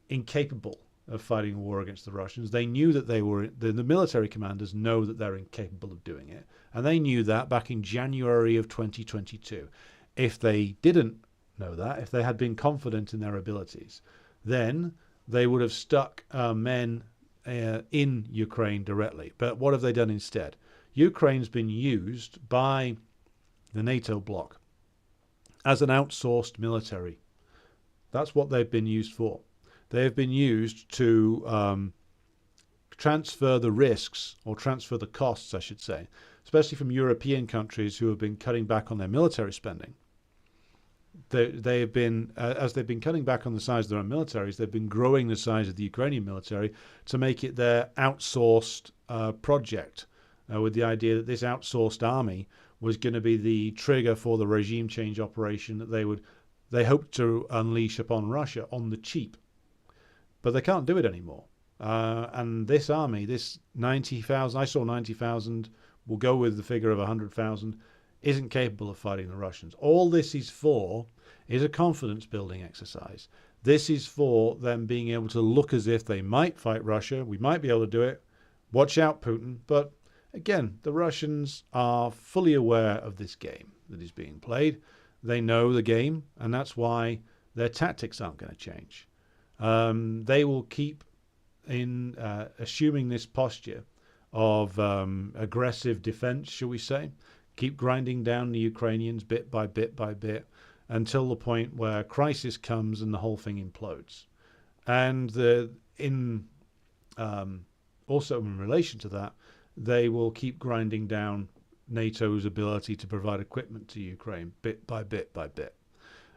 incapable of fighting a war against the Russians. They knew that the military commanders know that they're incapable of doing it. And they knew that back in January of 2022. If they didn't know that, if they had been confident in their abilities, then they would have stuck men in Ukraine directly. But what have they done instead? Ukraine's been used by the NATO bloc as an outsourced military. That's what they've been used for. They have been used to transfer the risks, or transfer the costs, I should say, especially from European countries who have been cutting back on their military spending. They have been, as they've been cutting back on the size of their own militaries, they've been growing the size of the Ukrainian military to make it their outsourced project, with the idea that this outsourced army was going to be the trigger for the regime change operation that they hoped to unleash upon Russia on the cheap. But they can't do it anymore. And this army, this 90,000, I saw 90,000, we'll go with the figure of 100,000, isn't capable of fighting the Russians. All this is for is a confidence-building exercise. This is for them being able to look as if they might fight Russia. We might be able to do it. Watch out, Putin. But again, the Russians are fully aware of this game that is being played. They know the game, and that's why their tactics aren't going to change. They will keep in assuming this posture of aggressive defense, shall we say, keep grinding down the Ukrainians bit by bit by bit until the point where crisis comes and the whole thing implodes. And also in relation to that, they will keep grinding down NATO's ability to provide equipment to Ukraine bit by bit by bit.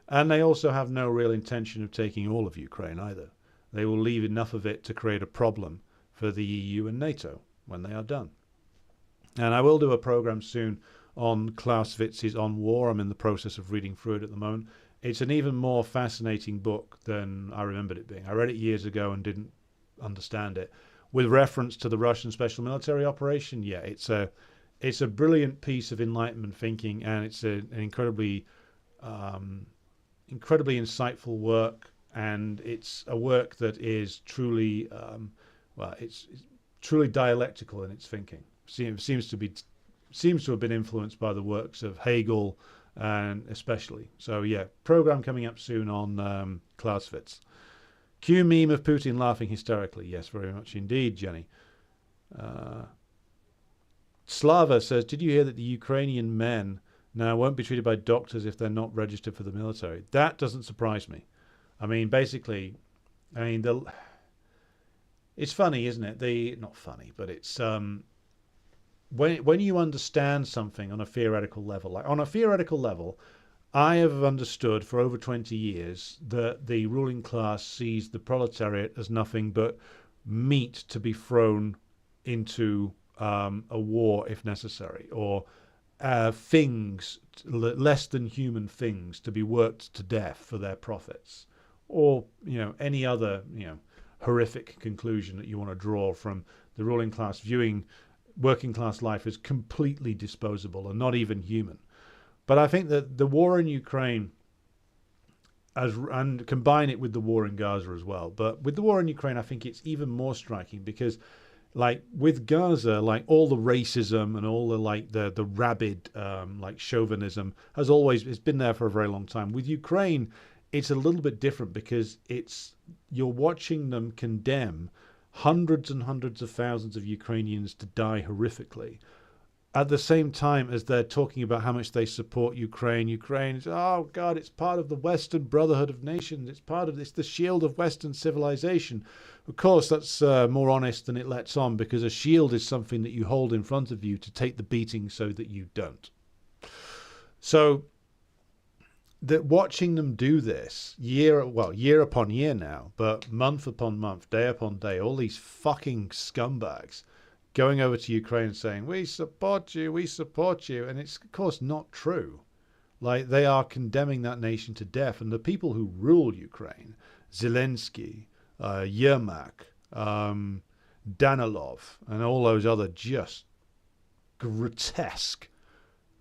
And they also have no real intention of taking all of Ukraine either. They will leave enough of it to create a problem for the EU and NATO when they are done. And I will do a program soon on Clausewitz's On War. I'm in the process of reading through it at the moment. It's an even more fascinating book than I remembered it being. I read it years ago and didn't understand it. With reference to the Russian special military operation, yeah, it's it's a brilliant piece of Enlightenment thinking, and it's an incredibly insightful work, and it's a work that is truly it's truly dialectical in its thinking. Seems to have been influenced by the works of Hegel, and especially. So yeah, program coming up soon on Clausewitz. Cue meme of Putin laughing hysterically. Yes, very much indeed, Jenny. Slava says, did you hear that the Ukrainian men now won't be treated by doctors if they're not registered for the military? That doesn't surprise me. I mean, basically, it's funny, isn't it? Not funny, but it's when you understand something on a theoretical level. Like on a theoretical level, I have understood for over 20 years that the ruling class sees the proletariat as nothing but meat to be thrown into a war if necessary, or things, less than human things, to be worked to death for their profits, or any other horrific conclusion that you want to draw from the ruling class viewing working class life as completely disposable and not even human. But I think that the war in Ukraine, and combine it with the war in Gaza as well, but with the war in Ukraine, I think it's even more striking because, like with Gaza, like all the racism and all the rabid chauvinism it's been there for a very long time. With Ukraine, it's a little bit different because you're watching them condemn hundreds and hundreds of thousands of Ukrainians to die horrifically, at the same time as they're talking about how much they support Ukraine. Ukraine is, oh God, it's part of the Western Brotherhood of Nations. It's the shield of Western civilization. Of course, that's more honest than it lets on, because a shield is something that you hold in front of you to take the beating so that you don't. So that watching them do this year upon year now, but month upon month, day upon day, all these fucking scumbags going over to Ukraine and saying, we support you, and it's of course not true. Like, they are condemning that nation to death, and the people who rule Ukraine, Zelensky, Yermak, Danilov, and all those other just grotesque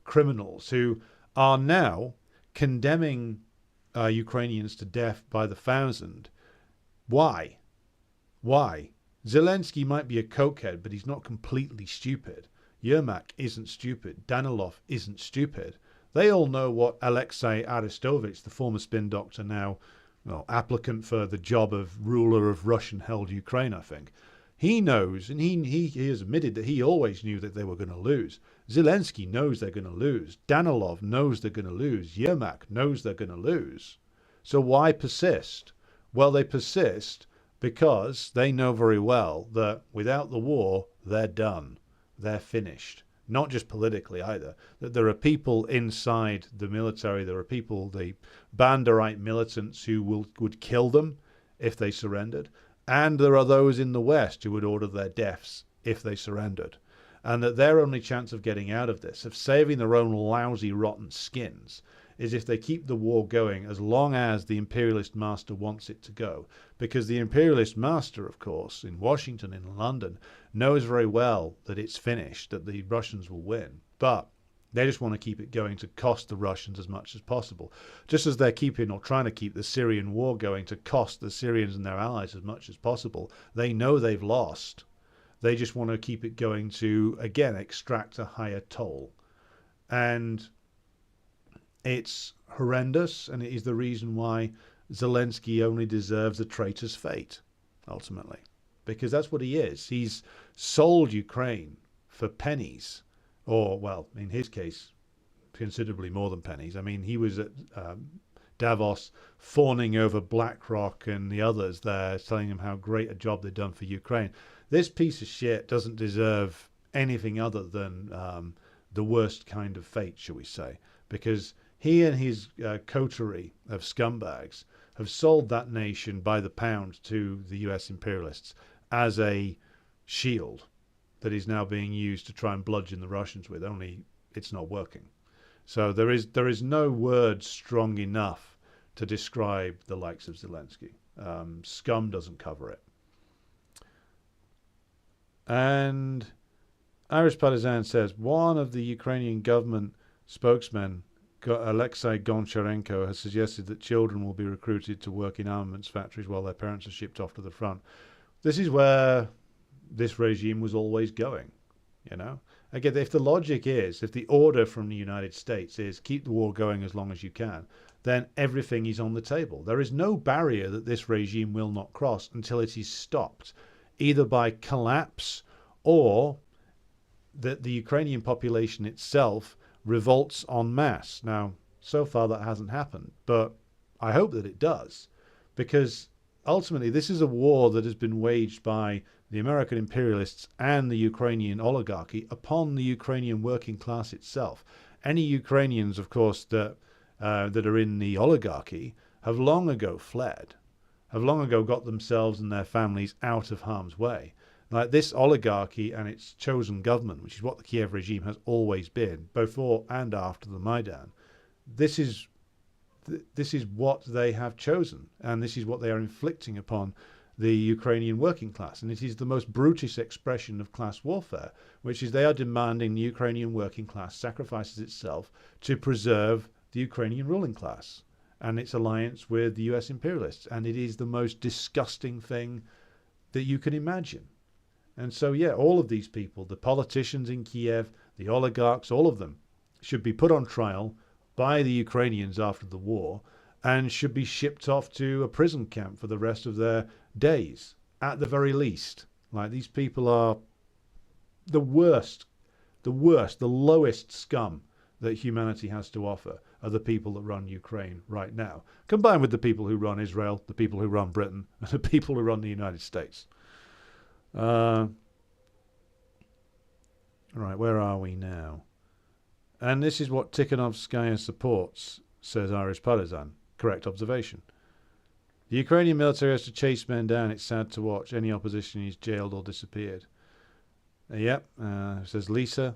criminals who are now condemning Ukrainians to death by the thousand. Why? Zelensky might be a cokehead, but he's not completely stupid. Yermak isn't stupid. Danilov isn't stupid. They all know what Alexei Arestovich, the former spin doctor, now applicant for the job of ruler of Russian-held Ukraine, I think. He knows, and he has admitted that he always knew that they were going to lose. Zelensky knows they're going to lose. Danilov knows they're going to lose. Yermak knows they're going to lose. So why persist? Well, they persist because they know very well that without the war, they're done. They're finished. Not just politically either. That there are people inside the military, there are people, the Banderite militants, who would kill them if they surrendered. And there are those in the West who would order their deaths if they surrendered. And that their only chance of getting out of this, of saving their own lousy, rotten skins, is if they keep the war going as long as the imperialist master wants it to go. Because the imperialist master, of course, in Washington, in London, knows very well that it's finished, that the Russians will win. But they just want to keep it going to cost the Russians as much as possible. Just as they're keeping or trying to keep the Syrian war going to cost the Syrians and their allies as much as possible. They know they've lost. They just want to keep it going to, again, extract a higher toll. And it's horrendous, and it is the reason why Zelensky only deserves a traitor's fate, ultimately. Because that's what he is. He's sold Ukraine for pennies. Or, well, in his case, considerably more than pennies. I mean, he was at Davos fawning over BlackRock and the others there, telling them how great a job they'd done for Ukraine. This piece of shit doesn't deserve anything other than the worst kind of fate, shall we say. Because he and his coterie of scumbags have sold that nation by the pound to the US imperialists as a shield that is now being used to try and bludgeon the Russians with, only it's not working. So there is no word strong enough to describe the likes of Zelensky. Scum doesn't cover it. And Irish Partisan says one of the Ukrainian government spokesmen, Alexei Goncharenko, has suggested that children will be recruited to work in armaments factories while their parents are shipped off to the front. This is where this regime was always going, you know. Again, if the logic is, if the order from the United States is keep the war going as long as you can, then everything is on the table. There is no barrier that this regime will not cross until it is stopped, either by collapse or that the Ukrainian population itself revolts en masse. Now, so far that hasn't happened, but I hope that it does, because ultimately this is a war that has been waged by the American imperialists and the Ukrainian oligarchy upon the Ukrainian working class itself. Any Ukrainians, of course, that are in the oligarchy have long ago fled, have long ago got themselves and their families out of harm's way. Like this oligarchy and its chosen government, which is what the Kiev regime has always been, before and after the Maidan, this is what they have chosen, and this is what they are inflicting upon the Ukrainian working class. And it is the most brutish expression of class warfare, which is they are demanding the Ukrainian working class sacrifices itself to preserve the Ukrainian ruling class and its alliance with the US imperialists. And it is the most disgusting thing that you can imagine. And so, yeah, all of these people, the politicians in Kiev, the oligarchs, all of them should be put on trial by the Ukrainians after the war and should be shipped off to a prison camp for the rest of their days, at the very least. Like, these people are the worst, the lowest scum that humanity has to offer are the people that run Ukraine right now, combined with the people who run Israel, the people who run Britain, and the people who run the United States. Right, where are we now? And this is what Tikhanovskaya supports, says Irish Partisan. Correct observation. The Ukrainian military has to chase men down. It's sad to watch. Any opposition is jailed or disappeared. Yep, says Lisa.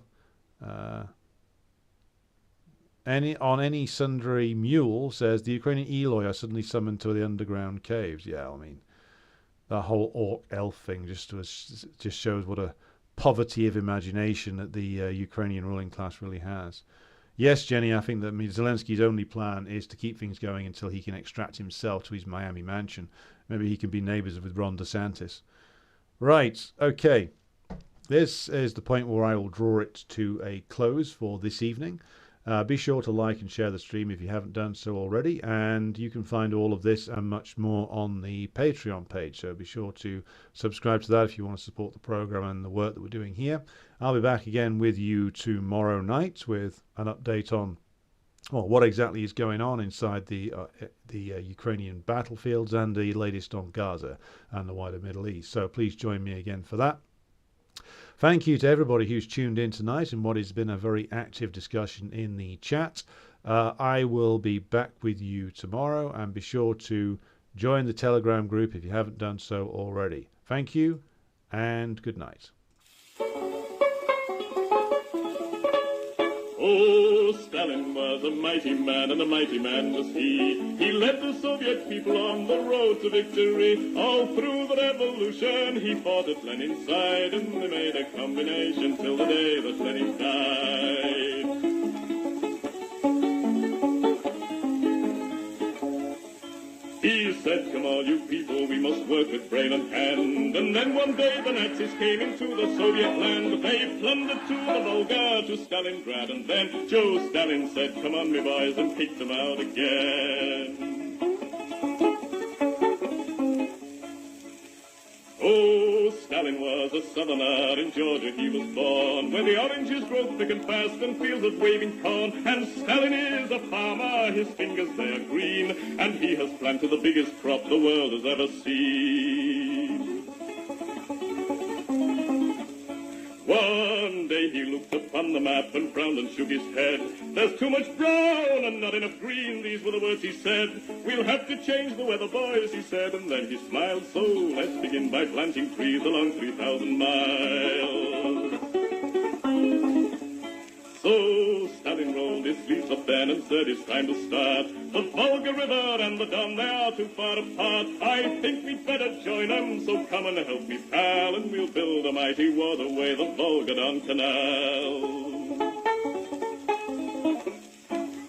Any sundry mule, says the Ukrainian Eloi are suddenly summoned to the underground caves. Yeah, I mean, that whole orc elf thing just shows what a poverty of imagination that the Ukrainian ruling class really has. Yes, Jenny, I think that Zelensky's only plan is to keep things going until he can extract himself to his Miami mansion. Maybe he can be neighbours with Ron DeSantis. Right, okay. This is the point where I will draw it to a close for this evening. Be sure to like and share the stream if you haven't done so already, and you can find all of this and much more on the Patreon page, so be sure to subscribe to that if you want to support the program and the work that we're doing here. I'll be back again with you tomorrow night with an update on what exactly is going on inside the Ukrainian battlefields and the latest on Gaza and the wider Middle East. So please join me again for that. Thank you to everybody who's tuned in tonight in what has been a very active discussion in the chat. I will be back with you tomorrow, and be sure to join the Telegram group if you haven't done so already. Thank you, and good night. Oh, Stalin was a mighty man, and a mighty man was he. He led the Soviet people on the road to victory. All through the revolution, he fought at Lenin's side, and they made a combination till the day that Lenin died. He said, come on, you people, we must work with brain and hand. And then one day the Nazis came into the Soviet land. They plundered to the Volga, to Stalingrad. And then Joe Stalin said, come on, me boys, and kicked them out again. Oh, Stalin was a southerner, in Georgia he was born, where the oranges grow thick and fast and fields of waving corn. And Stalin is a farmer, his fingers they are green, and he has planted the biggest crop the world has ever seen. One day he looked upon the map and frowned and shook his head. There's too much brown and not enough green, these were the words he said. We'll have to change the weather, boys, he said, and then he smiled. So let's begin by planting trees along 3,000 miles. So Stalin rolled his sleeves up then and said it's time to start. The Volga River and the Don, they are too far apart. I think we'd better join them, so come and help me, pal, and we'll build a mighty waterway, the Volga-Don Canal.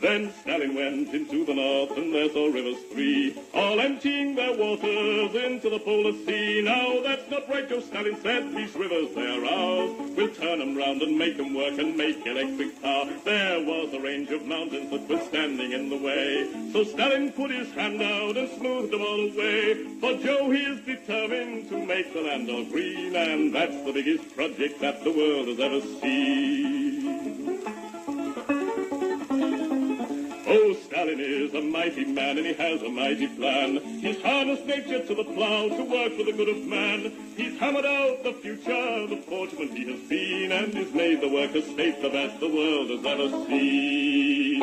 Then Stalin went into the north, and there saw rivers three, all emptying their waters into the polar sea. Now that's not right, Joe Stalin said, these rivers, they are ours. We'll turn them round and make them work and make electric power. There was a range of mountains that were standing in the way, so Stalin put his hand out and smoothed them all away. For Joe, he is determined to make the land all green, and that's the biggest project that the world has ever seen. Oh, Stalin is a mighty man, and he has a mighty plan. He's harnessed nature to the plow to work for the good of man. He's hammered out the future, the fortunate he has been, and he's made the worker state the best the world has ever seen.